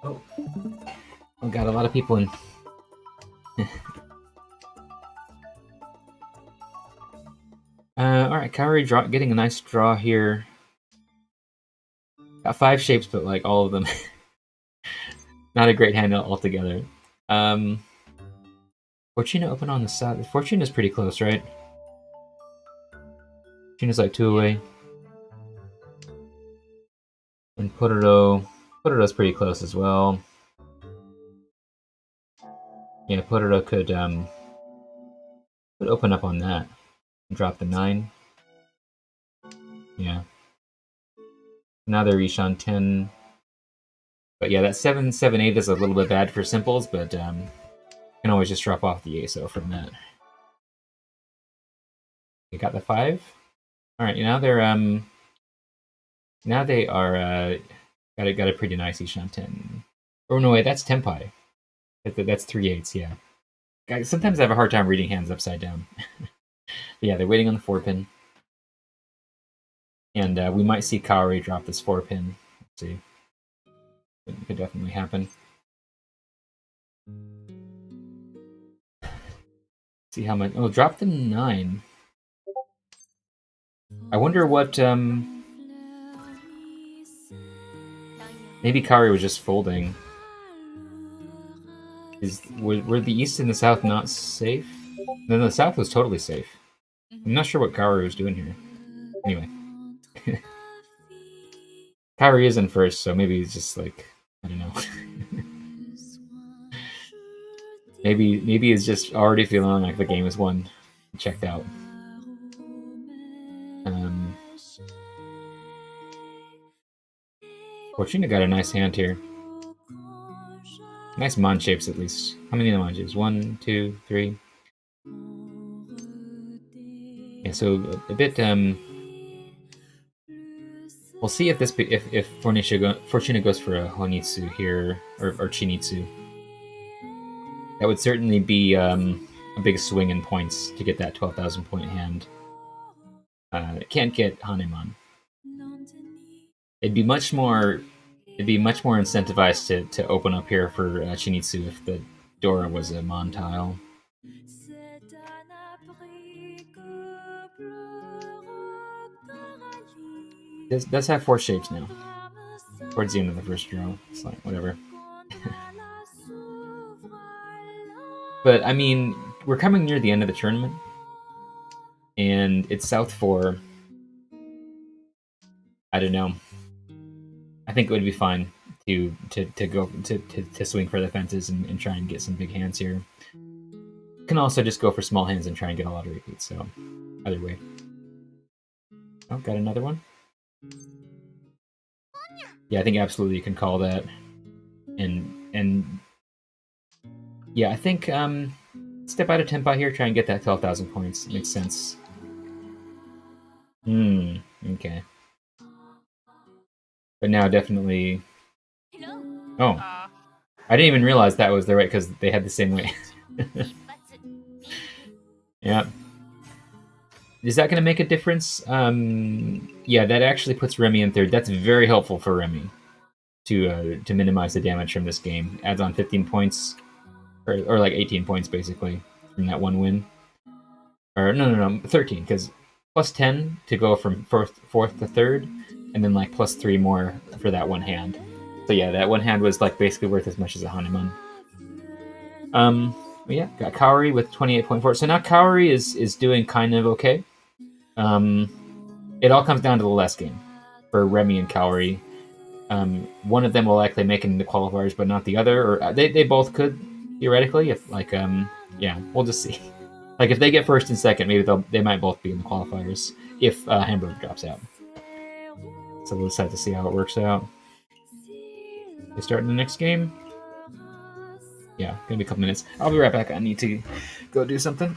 Oh, got a lot of people in. Alright, Kaori getting a nice draw here. Got 5 shapes, but like all of them. Not a great hand altogether. Fortuna open on the side. Fortuna's pretty close, right? Fortuna's like 2 away. And Pororo's pretty close as well. Yeah, Pororo could open up on that. And drop the 9. Yeah. Now they're each on 10. But yeah, that 7-7-8 is a little bit bad for simples, but you can always just drop off the ASO from that. You got the 5? Alright, now they're now they are got a pretty nice each on 10. Oh no, wait, that's Tenpai. That's 3/8, yeah. Guys, sometimes I have a hard time reading hands upside down. Yeah, they're waiting on the 4-pin. And we might see Kaori drop this 4-pin. Let's see. It could definitely happen. See how much. Oh, drop the 9. I wonder what. Maybe Kaori was just folding. Were the East and the South not safe? No, the South was totally safe. I'm not sure what Kaori was doing here. Anyway. Kaori is in first, so maybe he's just like, I don't know. maybe he's just already feeling like the game is won. Checked out. Fortuna got a nice hand here. Nice mon shapes at least. How many mon shapes? 1, 2, 3. Yeah, so a bit we'll see if Fortuna goes for a Honitsu here or Chinitsu. That would certainly be a big swing in points to get that 12,000 point hand. It can't get Hanemon. It'd be much more incentivized to open up here for Chinitsu if the Dora was a Mon tile. Does have 4 shapes now. Towards the end of the first draw. It's like, whatever. But, I mean, we're coming near the end of the tournament. And it's South 4. I don't know. I think it would be fine to go to swing for the fences and try and get some big hands here. Can also just go for small hands and try and get a lot of repeats, so either way. Oh, got another one? Yeah, I think absolutely you can call that. And yeah, I think step out of Tenpai here, try and get that 12,000 points. Makes sense. Okay. But now definitely... Oh. I didn't even realize that was the right, because they had the same way. Yeah. Is that going to make a difference? Yeah, that actually puts Remy in third. That's very helpful for Remy to minimize the damage from this game. Adds on 15 points, or like 18 points basically from that one win. Or no, 13, because plus 10 to go from fourth to third, and then like plus 3 more for that one hand. So yeah, that one hand was like basically worth as much as a Hanuman. Yeah, got Kaori with 28.4. So now Kaori is doing kind of okay. It all comes down to the last game for Remy and Kaori. One of them will likely make it into qualifiers, but not the other. Or they both could theoretically. If like yeah, we'll just see. Like if they get first and second, maybe they might both be in the qualifiers if Hamburg drops out. So we'll just have to see how it works out. They start in the next game. Yeah, gonna be a couple minutes. I'll be right back. I need to go do something.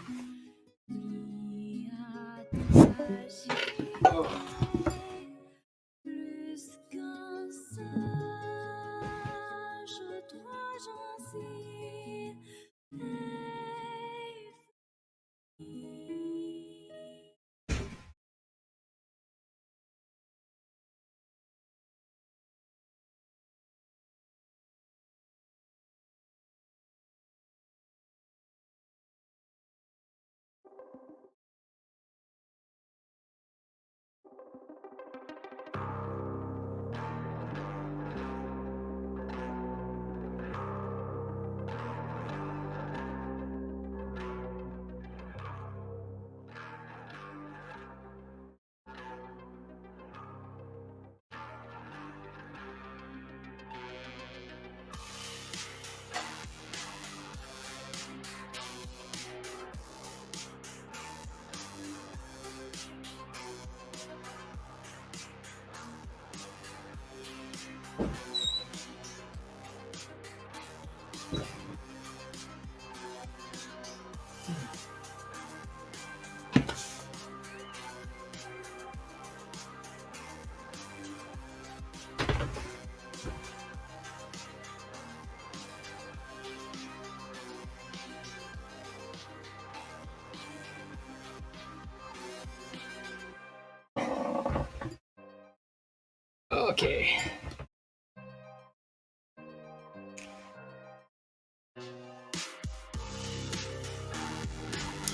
Okay.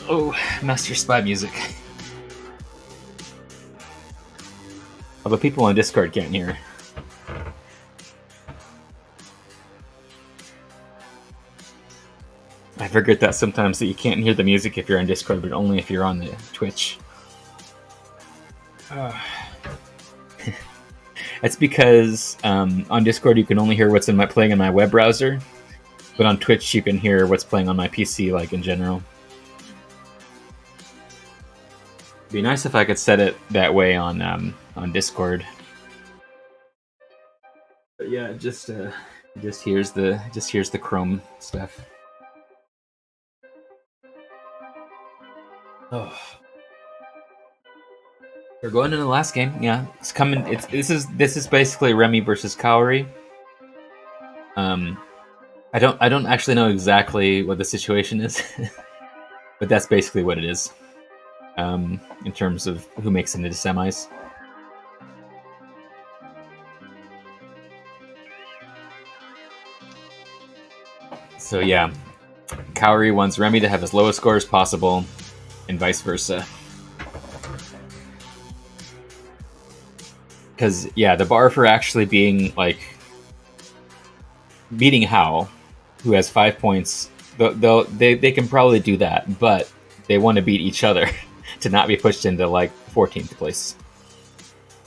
Oh, Master Spy music. Although people on Discord can't hear. I figured that sometimes that you can't hear the music if you're on Discord, but only if you're on the Twitch. That's because on Discord you can only hear what's playing in my web browser, but on Twitch you can hear what's playing on my PC, like in general. It'd be nice if I could set it that way on Discord. But yeah, it just hears the Chrome stuff. Oh. We're going into the last game. Yeah, it's coming. This is basically Remy versus Kaori. I don't actually know exactly what the situation is, but that's basically what it is. In terms of who makes it into semis. So yeah, Kaori wants Remy to have as low a score as possible, and vice versa. Because yeah, the bar for actually being beating Hao, who has 5 points, they can probably do that, but they want to beat each other to not be pushed into 14th place.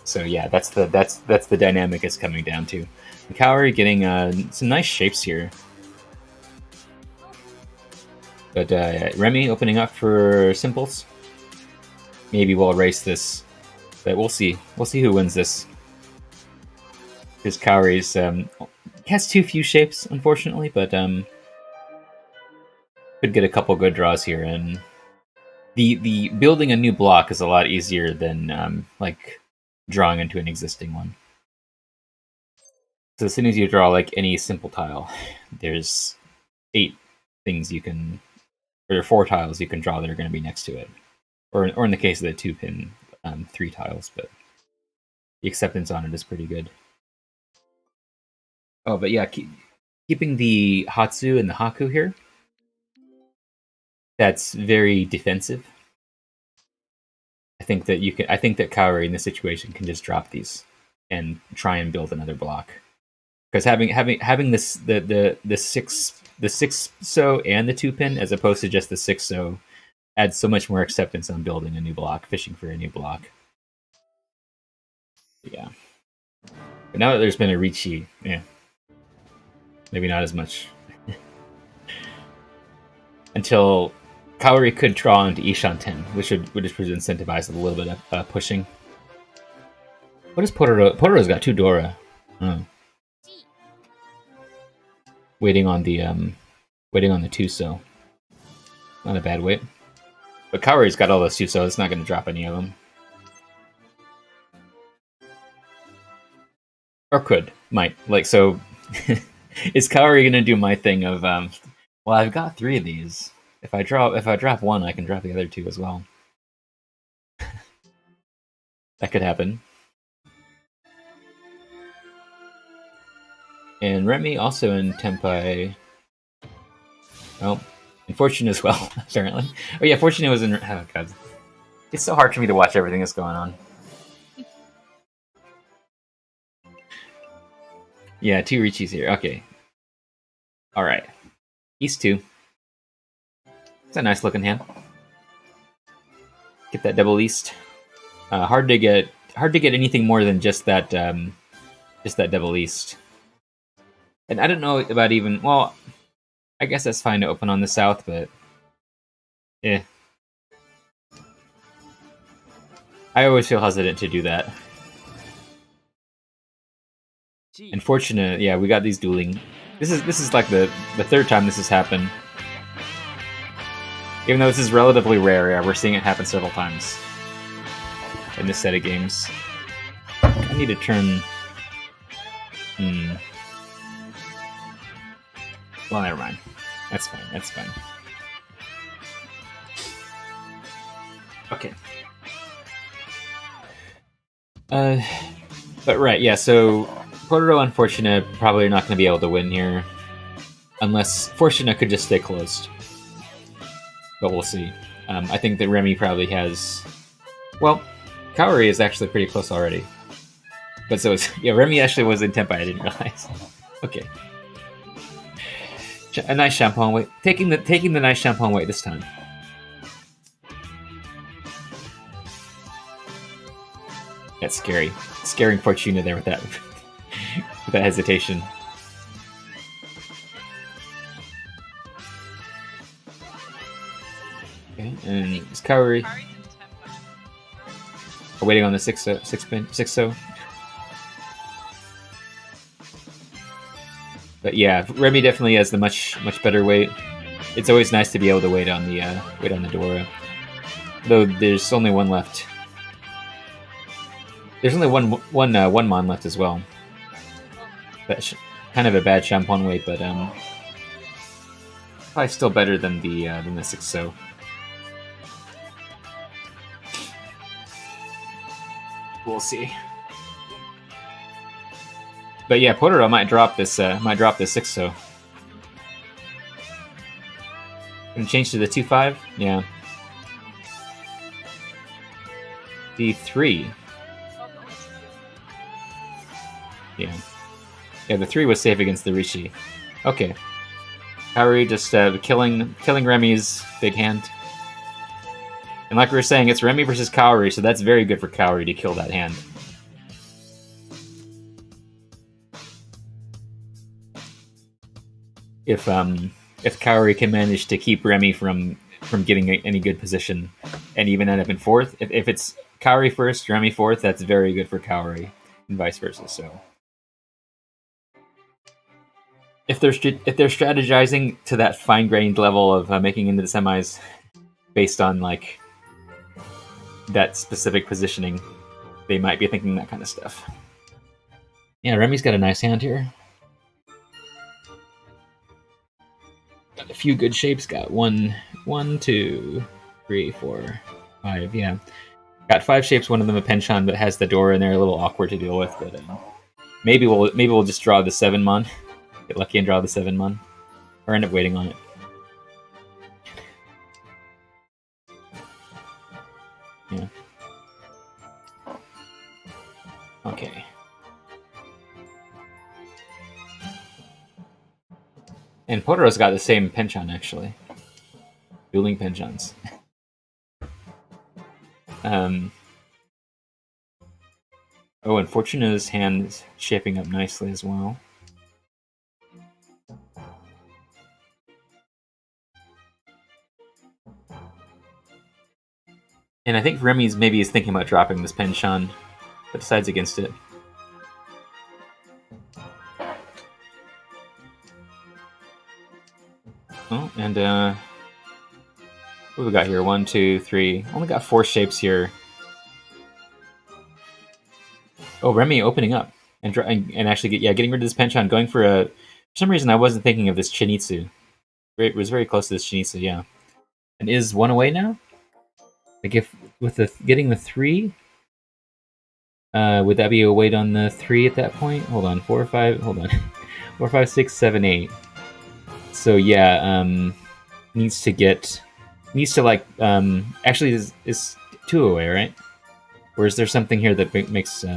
So yeah, that's the dynamic it's coming down to. Kaori getting some nice shapes here. But Remy opening up for simples. Maybe we'll erase this, but we'll see. We'll see who wins this. Because Kaori's has too few shapes, unfortunately, but could get a couple good draws here. And the building a new block is a lot easier than drawing into an existing one. So as soon as you draw any simple tile, there's 8 things you can, or 4 tiles you can draw that are going to be next to it, or in the case of the 2-pin, 3 tiles. But the acceptance on it is pretty good. Oh, but yeah, keeping the Hatsu and the Haku here. That's very defensive. I think that Kaori in this situation can just drop these and try and build another block. Because having this the 6 so and the 2-pin as opposed to just the 6 so adds so much more acceptance on building a new block, fishing for a new block. Yeah. But now that there's been a Richi, yeah. Maybe not as much. Until Kaori could draw into Ishan 10, which would incentivize a little bit of pushing. What is Pororo? Pororo's got 2 Dora. Oh. Waiting on the 2 so. Not a bad wait. But Kaori's got all those 2 so it's not going to drop any of them. Or could. Might. So is Kaori going to do my thing of well, I've got 3 of these. If I drop 1, I can drop the other 2 as well. That could happen. And Remy also in Tenpai. Oh, and Fortune as well, apparently. Oh yeah, Fortune was in. Oh god, it's so hard for me to watch everything that's going on. Yeah, 2 Richis here. Okay. All right. East 2. It's a nice looking hand. Get that double East. Hard to get anything more than just that double East. And I don't know about even, well, I guess that's fine to open on the South, but eh. I always feel hesitant to do that. Unfortunate, yeah, we got these dueling. This is like the 3rd time this has happened. Even though this is relatively rare, yeah, we're seeing it happen several times in this set of games. I need to turn. Well, never mind. That's fine. That's fine. Okay. But right, yeah, so Portoro and Fortuna probably are not going to be able to win here. Unless Fortuna could just stay closed. But we'll see. I think that Remy probably has... Well, Kaori is actually pretty close already. But so is... Yeah, Remy actually was in Tempai, I didn't realize. Okay. A nice Champagne weight. Taking the nice Champagne weight this time. That's scary. Scaring Fortuna there with that with that hesitation. Okay, and it's Kaori. We're waiting on the 6-0. But yeah, Remy definitely has the much better weight. It's always nice to be able to wait on the Dora. Though there's only one left. There's only one Mon left as well. That's kind of a bad Champon weight, but probably still better than the 6-0. We'll see. But yeah, Portoro might drop this 6-0. Gonna change to the 2-5? Yeah. The 3. Yeah. Yeah, the 3 was safe against the Rishi. Okay. Kaori just killing Remy's big hand. And like we were saying, it's Remy versus Kaori, so that's very good for Kaori to kill that hand. If Kaori can manage to keep Remy from getting any good position and even end up in 4th, if it's Kaori first, Remy 4th, that's very good for Kaori, and vice versa. So if they're strategizing to that fine-grained level of making into the semis based on like that specific positioning, they might be thinking that kind of stuff. Yeah, Remy's got a nice hand here. Got a few good shapes. Got 1, 2, 3, 4, 5. Yeah, got 5 shapes. One of them a penchant, but has the door in there. A little awkward to deal with, but maybe we'll just draw the 7 mon. Get lucky and draw the 7 mon, or end up waiting on it. Yeah. Okay. And Potoro's got the same penchant, actually. Dueling penchants. Oh, and Fortuna's hand is shaping up nicely as well. And I think Remy's maybe is thinking about dropping this penchant, but decides against it. Oh, and what we got here? 1, 2, 3. Only got 4 shapes here. Oh, Remy opening up and actually getting rid of this penchant, going for a. For some reason, I wasn't thinking of this Chinitsu. It was very close to this Chinitsu, yeah. And is 1 away now? Like if with getting the 3, would that be a weight on the 3 at that point? Hold on, 4 or 5. Hold on, 4, 5, 6, 7, 8. So yeah, needs to like actually is 2 away, right? Or is there something here that makes These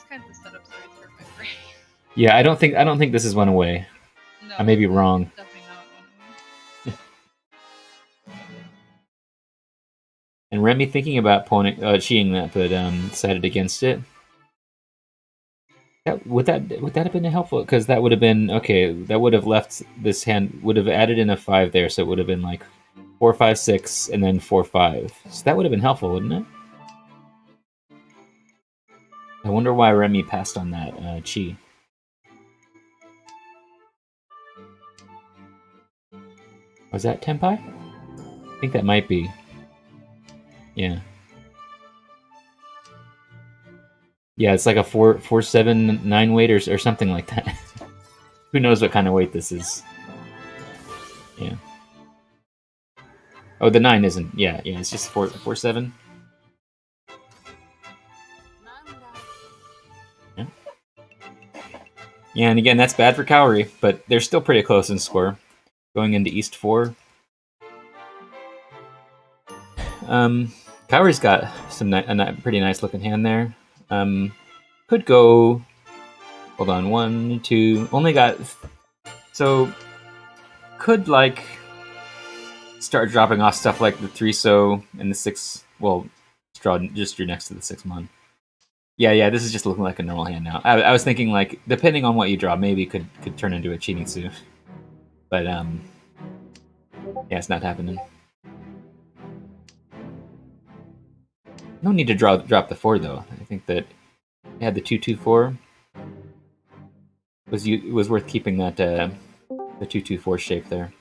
kinds of setups always hurt my brain. Yeah, I don't think this is 1 away. No, I may be wrong. Definitely not 1 away. And Remy thinking about cheating that, but decided against it. Would that have been helpful? Because that would have been okay. That would have left this hand, would have added in a 5 there, so it would have been like 4, 5, 6, and then 4, 5. So that would have been helpful, wouldn't it? I wonder why Remy passed on that chi. Was that Tenpai? I think that might be. Yeah. Yeah, it's like a 479 weight or something like that. Who knows what kind of weight this is? Yeah. Oh, the 9 isn't. Yeah, it's just 4.7. Yeah, and again, that's bad for Cowrie, but they're still pretty close in score. Going into East 4. Cowrie's got a pretty nice looking hand there. Could go... Hold on, 1, 2... Only got... So... Could, like... Start dropping off stuff like the 3-so and the 6... Well, just drew next to the 6-mon. Yeah, this is just looking like a normal hand now. I was thinking, like, depending on what you draw, maybe it could turn into a Chinitsu. But, yeah, it's not happening. No need to drop the 4, though. I think that it had the 2-2-4. It was worth keeping that the 2-2-4 shape there.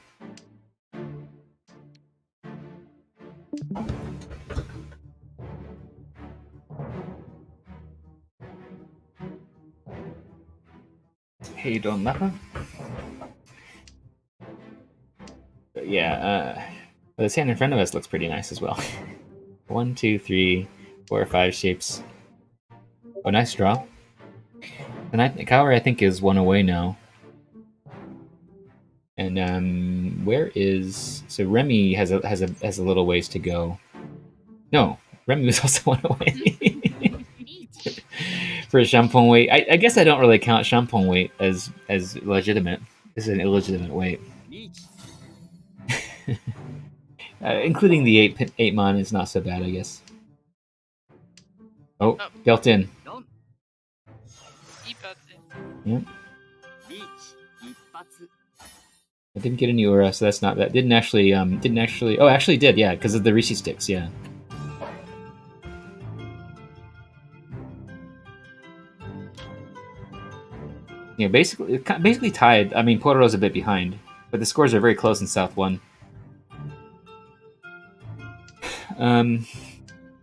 Hey, don't Napa. But yeah, this hand in front of us looks pretty nice as well. 1, 2, 3, 4, 5 shapes. Oh, nice draw. And Cowrie, I think, is 1 away now. And where is... So Remy has a little ways to go. No, Remy was also 1 away. For a Shampong weight. I guess I don't really count Shampong weight as legitimate. This is an illegitimate weight. Including the 8 mon is not so bad, I guess. Oh, dealt in. Yep. I didn't get any aura, so that's not that. Didn't actually. Oh, actually did. Yeah, because of the Rishi sticks. Yeah. Yeah, basically tied. I mean, Portoro's a bit behind, but the scores are very close in South 1.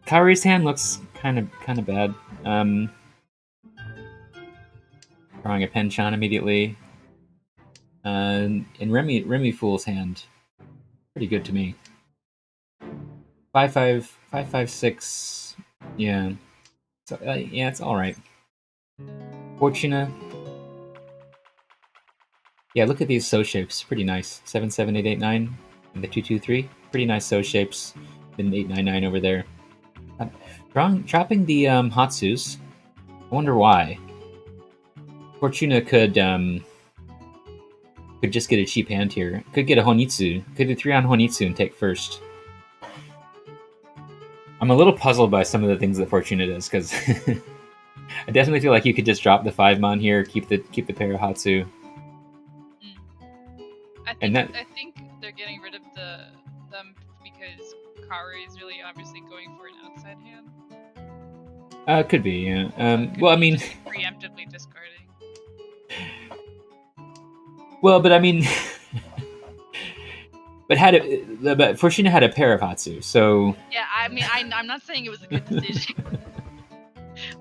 Kaori's hand looks kind of bad. Drawing a Penchan immediately. And Remy Fool's hand, pretty good to me. 5-5, 5-5-6. Yeah. So yeah, it's all right. Fortuna. Yeah, look at these so shapes, pretty nice. 7, 7, 8, 8, 9, and the 2, 2, 3. Pretty nice so shapes. Then 8, 9, 9 over there. Dropping the Hatsus. I wonder why. Fortuna could just get a cheap hand here. Could get a Honitsu. Could do 3 on Honitsu and take first. I'm a little puzzled by some of the things that Fortuna does, because I definitely feel like you could just drop the 5-mon here, keep the Parahatsu. I think they're getting rid of them because Kaori is really obviously going for an outside hand. Could be, yeah. Well, I mean, preemptively discarding. Well, but I mean, but Fortuna had a pair of Hatsu, so. Yeah, I mean, I'm not saying it was a good decision.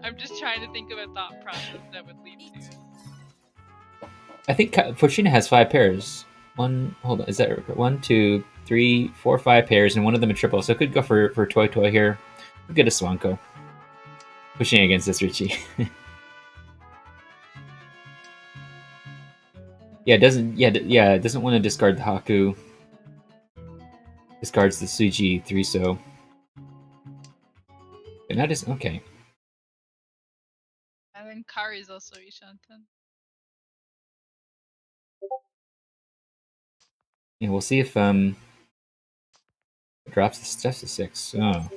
I'm just trying to think of a thought process that would lead to. I think Fortuna has 5 pairs. Hold on, is that 1, 2, 3, 4, 5 pairs, and one of them a triple. So it could go for Toy here. We'll get a Swanko. Pushing against this Richie. Yeah, it doesn't want to discard the Haku. Discards the Suji 3-so. And that is okay. And then Kari is also Ishanten. Yeah, we'll see if it drops the stuff to 6. Oh.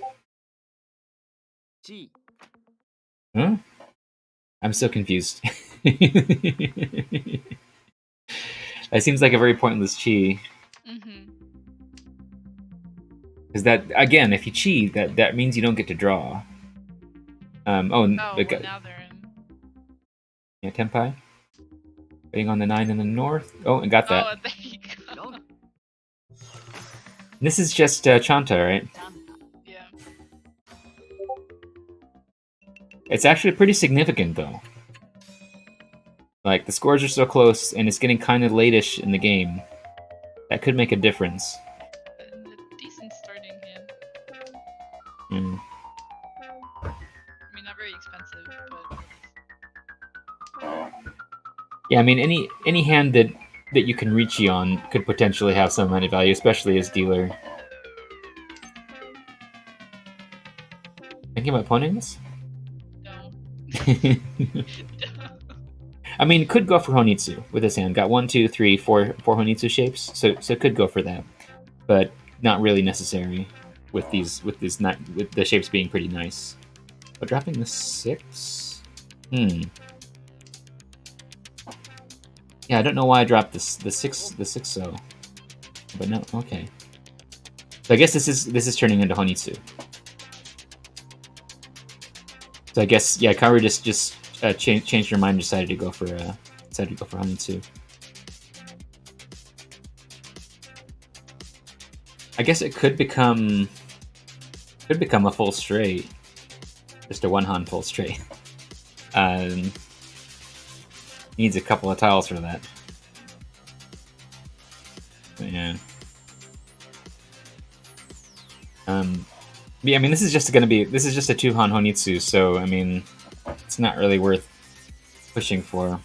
Huh? I'm so confused. That seems like a very pointless chi. Because that, again, if you chi, that means you don't get to draw. Well, now they're in. Yeah, Tenpai. Betting on the 9 in the north. Oh, and got that. Oh, there you go. This is just Chanta, right? Yeah. It's actually pretty significant, though. Like, the scores are so close, and it's getting kind of late-ish in the game. That could make a difference. And a decent starting hand. Mm. I mean, not very expensive, but... Yeah, I mean, any hand that you can reach on could potentially have some amount of value, especially as dealer. Thinking about pawning this? No. I mean, could go for Honitsu with his hand. Got 1, 2, 3, 4 Honitsu shapes, so could go for that, but not really necessary with with the shapes being pretty nice. But dropping the 6. Yeah, I don't know why I dropped the 6 so, but no, okay. So I guess this is turning into Honitsu. So I guess yeah, Kaoru just changed her mind, and decided to go for Honitsu. I guess it could become a full straight, just a 1-han full straight. Needs a couple of tiles for that. But yeah. Yeah, I mean, this is just a 2-han Honitsu, so I mean, it's not really worth pushing for.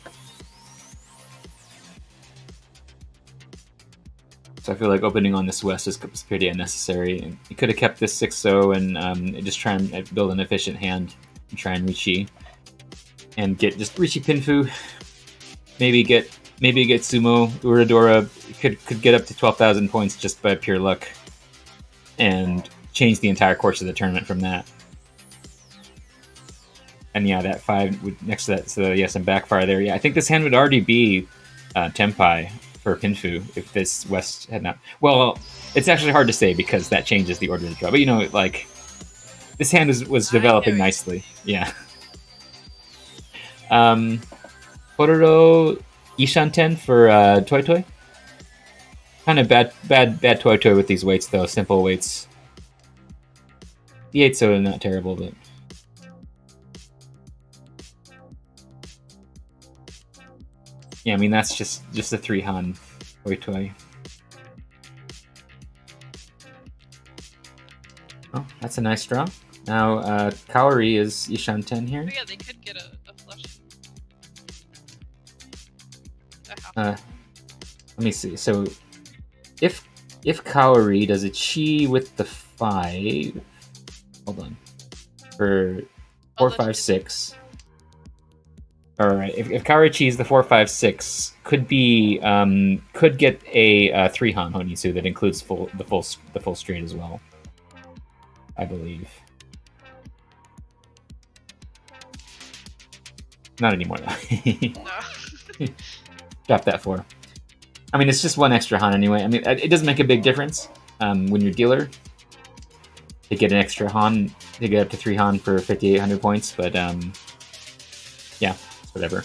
So I feel like opening on this west is pretty unnecessary. You could have kept this 6-0 and just try and build an efficient hand and try and Richi. And get just Richi Pinfu. Maybe get Sumo. Uradora could get up to 12,000 points just by pure luck. And change the entire course of the tournament from that. And yeah, that 5 would next to that, so yeah, some backfire there. Yeah, I think this hand would already be Tenpai for Pinfu if this West had not. Well, it's actually hard to say because that changes the order of the draw. But you know, like this hand was developing nicely. Yeah. Pororo Ishanten for Toy Toy. Kind of bad Toy Toy with these weights though. Simple weights. The 8 so not terrible, but yeah, I mean that's just a 3-han Toy Toy. Oh, that's a nice draw. Now Kaori is Ishanten here. Oh yeah, they could get a flush. Let me see. So if Kaori does a chi with the 5, hold on, for 4, 5, 6. All right, if Kaori chis the 4, 5, 6, could be could get a 3-han Honitsu that includes the full straight as well, I believe. Not anymore though. No. Drop that 4. I mean, it's just 1 extra Han anyway. I mean, it doesn't make a big difference when you're dealer. To get an extra Han, to get up to 3-han for 5,800 points, but yeah, it's whatever.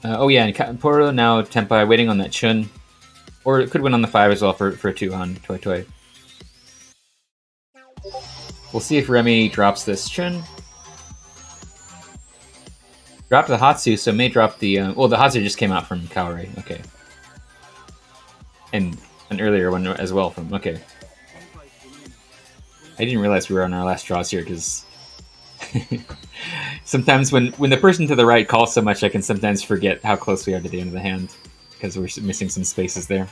Oh yeah, and Poro now Tenpai waiting on that Chun. Or it could win on the 5 as well for a 2-han Toy Toy. We'll see if Remy drops this Chun. Dropped the Hatsu, so may drop the... well, the Hatsu just came out from Kaori. Okay. And an earlier one as well from... Okay. I didn't realize we were on our last draws here, because... sometimes when the person to the right calls so much, I can sometimes forget how close we are to the end of the hand, because we're missing some spaces there.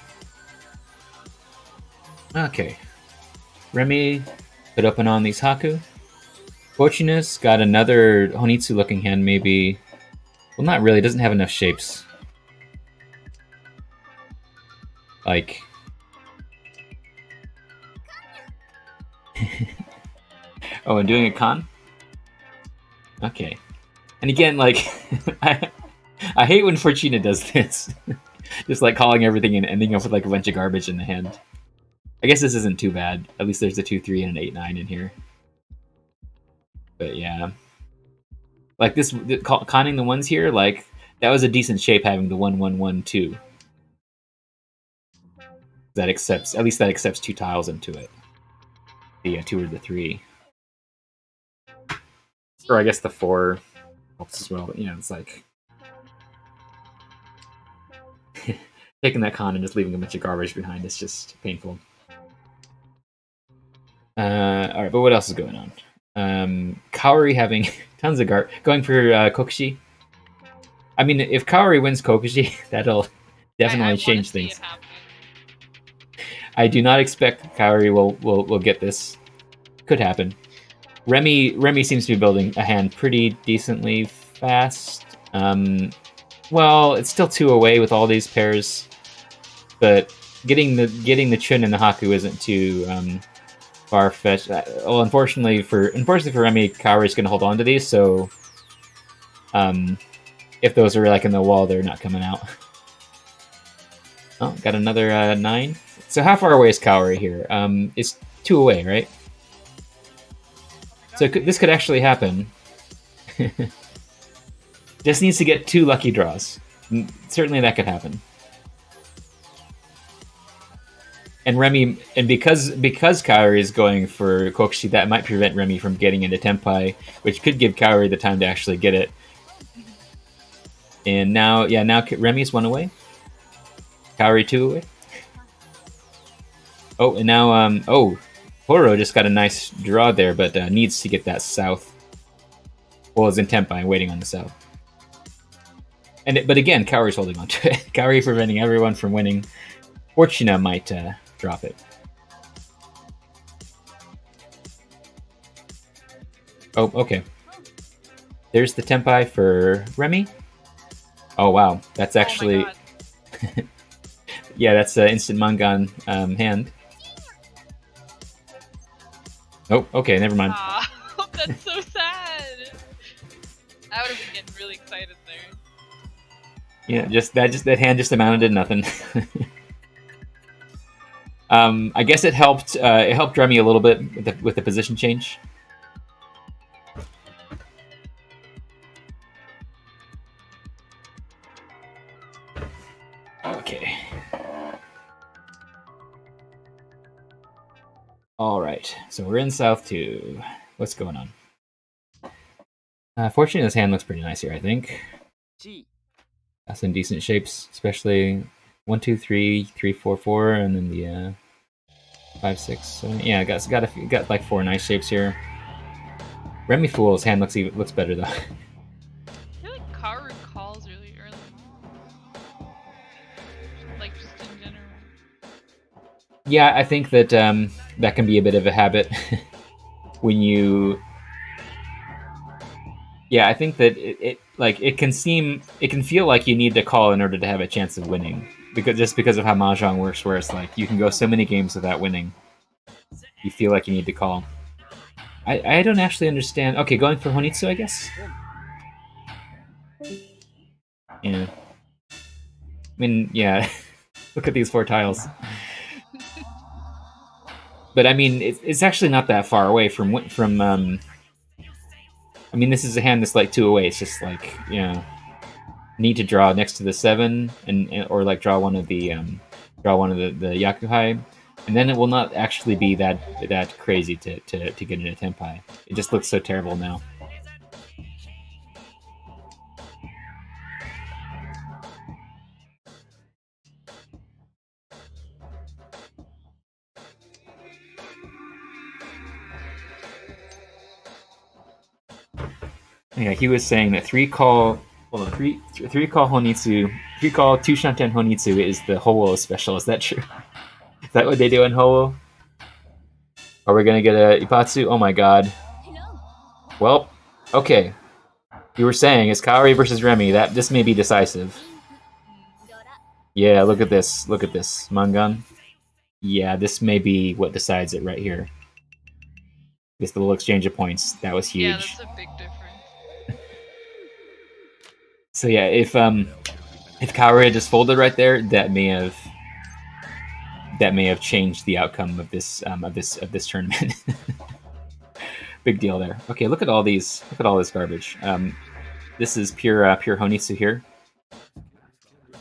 Okay. Remy put open on these Haku. Fortunus got another Honitsu-looking hand, maybe... Well, not really. It doesn't have enough shapes. Like... oh, and doing a con? Okay. And again, like... I hate when Fortuna does this. Just like calling everything and ending up with like a bunch of garbage in the hand. I guess this isn't too bad. At least there's a 2-3 and an 8-9 in here. But yeah. Like this, conning the ones here, like, that was a decent shape having the 1-1-1-2. That accepts, at least that accepts 2 tiles into it. The 2 or the 3. Or I guess the 4 helps as well, but you know, it's like... taking that con and just leaving a bunch of garbage behind is just painful. All right, but what else is going on? Kaori having tons of going for Kokushi. I mean, if Kaori wins Kokushi, that'll definitely I change see things. it happen. I do not expect Kaori will get this. Could happen. Remy seems to be building a hand pretty decently fast. Well, it's still 2 away with all these pairs, but getting the Chun and the Haku isn't too far fetched. Well, unfortunately for Remy, Kaori's going to hold on to these. So, if those are like in the wall, they're not coming out. Oh, got another 9. So how far away is Kaori here? It's 2 away, right? So this could actually happen. Just needs to get 2 lucky draws. Certainly that could happen. And Remy, and because Kaori is going for Kokushi, that might prevent Remy from getting into Tenpai, which could give Kaori the time to actually get it. And now Remy's 1 away. Kaori 2 away. Oh, and now Horo just got a nice draw there, but needs to get that south. Well, is in Tenpai, waiting on the south. But again, Kaori's holding on to it. Kaori preventing everyone from winning. Fortuna might drop it. Oh, okay. There's the Tenpai for Remy. Oh, wow. That's actually... Oh yeah, that's an instant Mangan hand. Oh, okay, never mind. That's so sad. I would have been getting really excited there. Yeah, that hand just amounted to nothing. I guess it helped. It helped Remy a little bit with the position change. Okay. All right. So we're in South 2. What's going on? Fortunately, this hand looks pretty nice here, I think. Got some decent shapes, especially 1, 2, 3, 3, 4, 4, and then the 5, 6, 7. Yeah, got like 4 nice shapes here. Remy Fool's hand looks better though. I feel like Kaoru calls really early. Like just in general. Yeah, I think that that can be a bit of a habit when you. Yeah, I think that it can feel like you need to call in order to have a chance of winning, because of how Mahjong works, where it's like you can go so many games without winning. You feel like you need to call. I don't actually understand. Okay, going for Honitsu, I guess. Yeah. I mean, yeah. Look at these 4 tiles. But I mean, it's actually not that far away from. I mean, this is a hand that's like 2 away. It's just like, you know, need to draw next to the 7 or like draw one of the Yakuhai, and then it will not actually be that crazy to get into Tenpai. It just looks so terrible now. Yeah, he was saying that 3 call Honitsu, 3 call 2 Shanten Honitsu is the Ho-Oh special. Is that true? Is that what they do in Ho-Oh? Are we gonna get a Ipatsu? Oh my god. Well, okay. You were saying it's Kaori versus Remy. This may be decisive. Yeah, look at this. Look at this. Mangan. Yeah, this may be what decides it right here. This little exchange of points. That was huge. Yeah, that's a big difference. So yeah, if Kaori had just folded right there, that may have changed the outcome of this tournament. Big deal there. Okay, look at all these. Look at all this garbage. This is pure Honitsu here.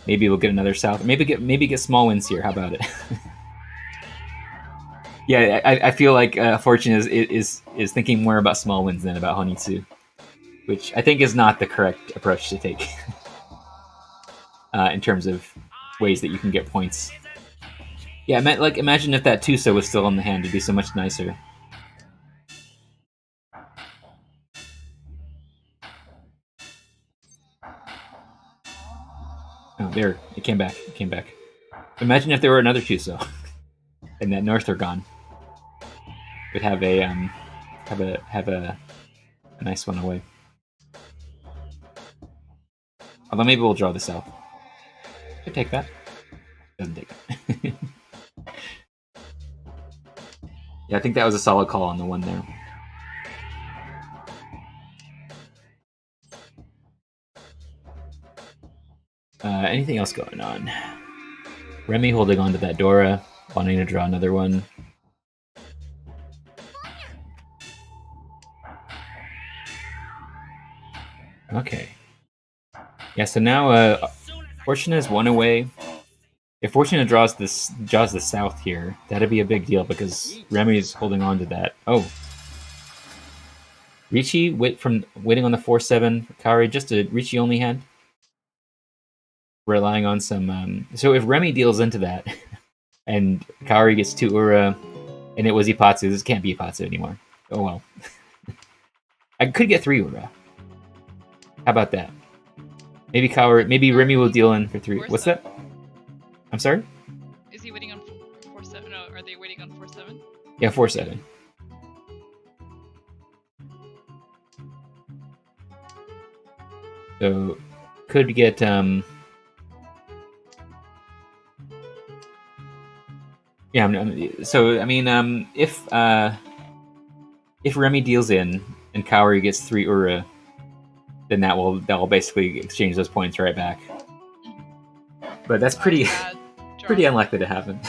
Maybe we'll get another south. Maybe get small wins here. How about it? Yeah, I feel like Fortune is thinking more about small wins than about Honitsu, which I think is not the correct approach to take in terms of ways that you can get points. Yeah, imagine if that Tuso was still in the hand. It'd be so much nicer. there. It came back. It came back. Imagine if there were another Chuso, and that North are gone. We'd have a nice one away. Although maybe we'll draw the South. Could take that. Doesn't take it. Yeah, I think that was a solid call on the one there. Anything else going on? Remy holding on to that Dora, wanting to draw another one. Okay. Yeah, so now Fortuna is one away. If Fortuna draws the South here, that'd be a big deal because Remy's holding on to that. Oh. Ricci waiting on the 4-7 Kaori, just a Ricci only hand. Relying on some so if Remy deals into that and Kaori gets 2 Ura and it was Ipatsu, this can't be Ipatsu anymore. Oh well. I could get 3 Ura. How about that? Maybe Remy will deal in for 3. What's that? I'm sorry? Is he waiting on 4-7? No, are they waiting on 4-7? Yeah, 4-7. So could get so I mean if Remy deals in and Kaori gets 3 Ura, then that will basically exchange those points right back. But that's pretty pretty unlikely to happen.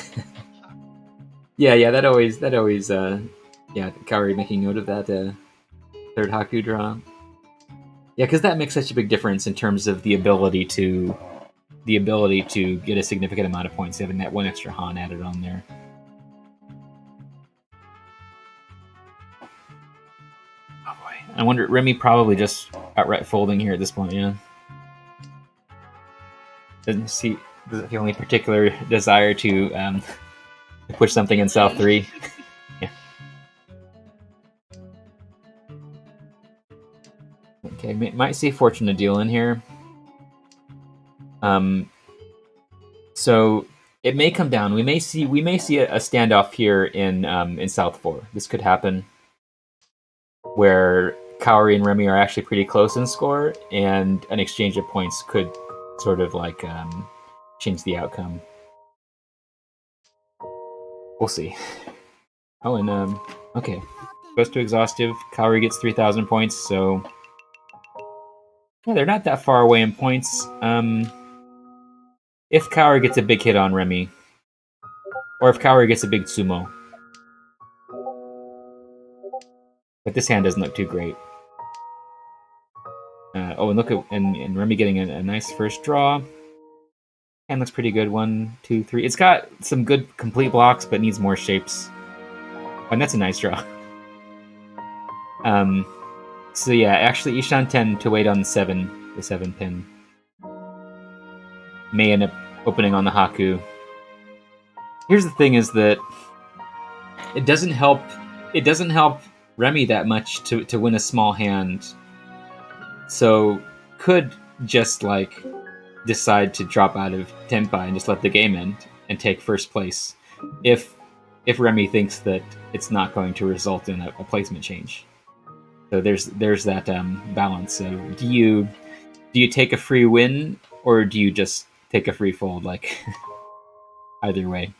yeah, that always Kaori making note of that third Haku draw. Yeah, because that makes such a big difference in terms of the ability to get a significant amount of points, having that one extra Han added on there. Oh boy, I wonder. Remy probably just outright folding here at this point. Yeah, doesn't feel any particular desire to push something in South 3. Yeah. Okay, might see Fortuna deal in here. So it may come down. We may see a standoff here in South 4. This could happen, where Kaori and Remy are actually pretty close in score, and an exchange of points could sort of like change the outcome. We'll see. Oh, and okay, goes to exhaustive. Kaori gets 3,000 points, so yeah, they're not that far away in points. If Kaori gets a big hit on Remy, or if Kaori gets a big sumo. But this hand doesn't look too great. And look at and Remy getting a nice first draw. Hand looks pretty good. 1, 2, 3. It's got some good complete blocks, but needs more shapes. And that's a nice draw. So yeah, actually Ishan 10 to wait on the 7 pin. May end up opening on the Haku. Here's the thing: is that it doesn't help Remy that much to win a small hand. So could just like decide to drop out of Tenpai and just let the game end and take first place if Remy thinks that it's not going to result in a placement change. So there's that balance. So do you take a free win or do you just take a free fold? Like either way.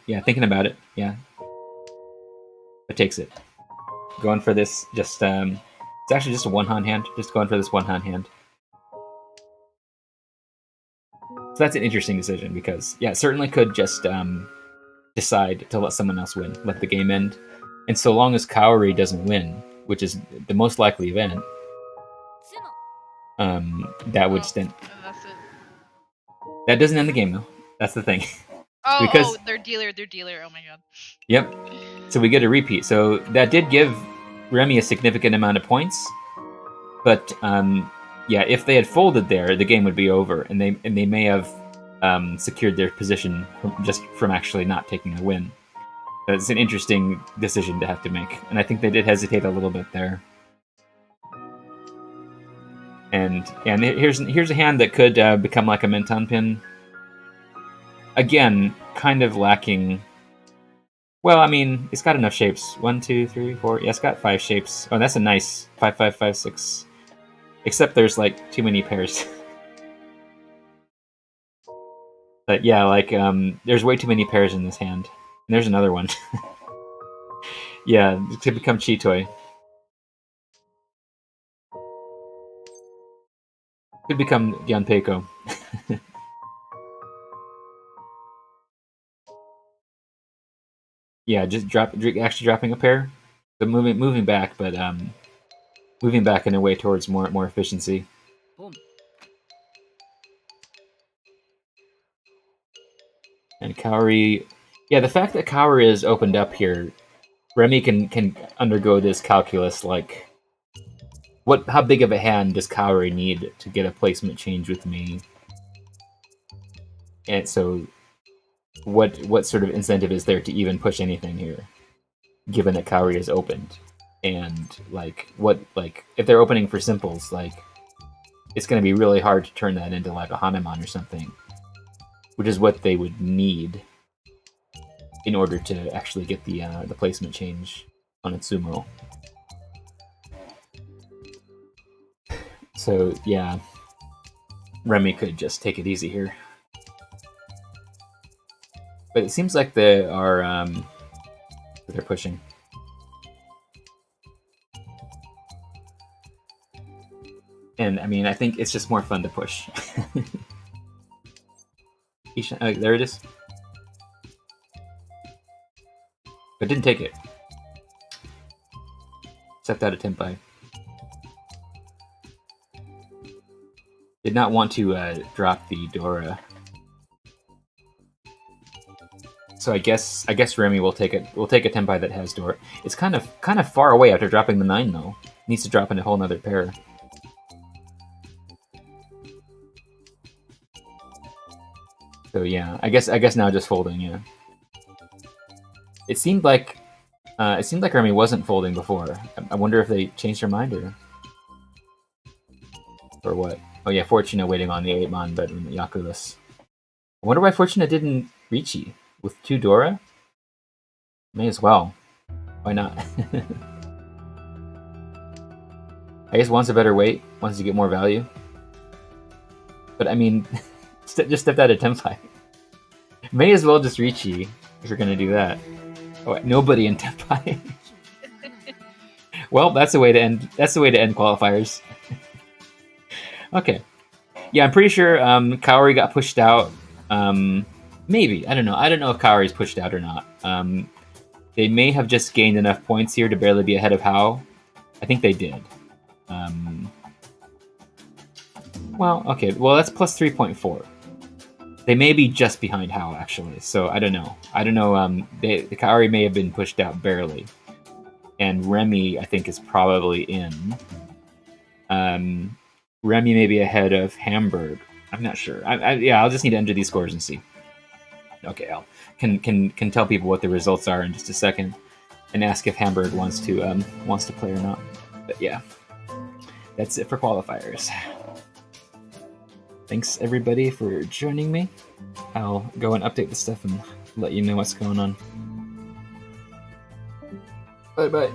Yeah, thinking about it. Yeah, it takes it. Going for this, just it's actually just a 1-han hand. Just going for this 1-han hand. So that's an interesting decision because yeah, it certainly could just decide to let someone else win, let the game end, and so long as Kaori doesn't win, which is the most likely event, that would stand. That's it. That doesn't end the game though. That's the thing. Oh, their dealer. Oh my god. Yep. So we get a repeat. So that did give Remy a significant amount of points, but yeah, if they had folded there, the game would be over, and they may have secured their position from actually not taking a win. It's an interesting decision to have to make, and I think they did hesitate a little bit there. And here's a hand that could become like a Menton pin. Again, kind of lacking. Well, I mean, it's got enough shapes. 1, 2, 3, 4. Yeah, it's got 5 shapes. Oh, that's a nice 5, 5, 5, 6. Except there's like too many pairs. But yeah, like there's way too many pairs in this hand. And there's another one. Yeah, it could become Chitoy. Could become Gianpeiko. Yeah, just actually dropping a pair. So moving back, but moving back in a way towards more efficiency. And Kaori, yeah, the fact that Kaori is opened up here, Remy can undergo this calculus like, how big of a hand does Kaori need to get a placement change with me? And so, what sort of incentive is there to even push anything here, given that Kaori is opened? And like, if they're opening for simples, like, it's going to be really hard to turn that into like a Hanuman or something, which is what they would need in order to actually get the placement change on its sumo. So yeah, Remy could just take it easy here, but it seems like they are they're pushing. And I mean, I think it's just more fun to push. Oh, there it is. But didn't take it. Stepped out of Tenpai. Did not want to drop the Dora. So I guess Remy will take it. We'll take a Tenpai that has Dora. It's kind of far away after dropping the 9 though. Needs to drop in a whole nother pair. So yeah, I guess now just folding. Yeah. It seemed like Remy wasn't folding before. I wonder if they changed their mind or what. Oh yeah, Fortuna waiting on the 8-mon bedroom at Yakulas. I wonder why Fortuna didn't Ricci with 2 Dora. May as well. Why not? I guess one's a better weight, wants to get more value. But I mean, just stepped out of Tenpai. May as well just Ricci if you're gonna do that. Oh, nobody in Tenpai. Well, that's the way to end. That's the way to end qualifiers. Okay. Yeah, I'm pretty sure Kaori got pushed out. Maybe. I don't know. I don't know if Kaori's pushed out or not. They may have just gained enough points here to barely be ahead of Hao. I think they did. Well, okay. Well, that's plus 3.4. They may be just behind Hao, actually. So I don't know. The Kaori may have been pushed out barely. And Remy, I think, is probably in. Remy may be ahead of Hamburg. I'm not sure. Yeah, I'll just need to enter these scores and see. Okay, I'll can tell people what the results are in just a second, and ask if Hamburg wants to play or not. But yeah, that's it for qualifiers. Thanks everybody for joining me. I'll go and update the stuff and let you know what's going on. Bye bye.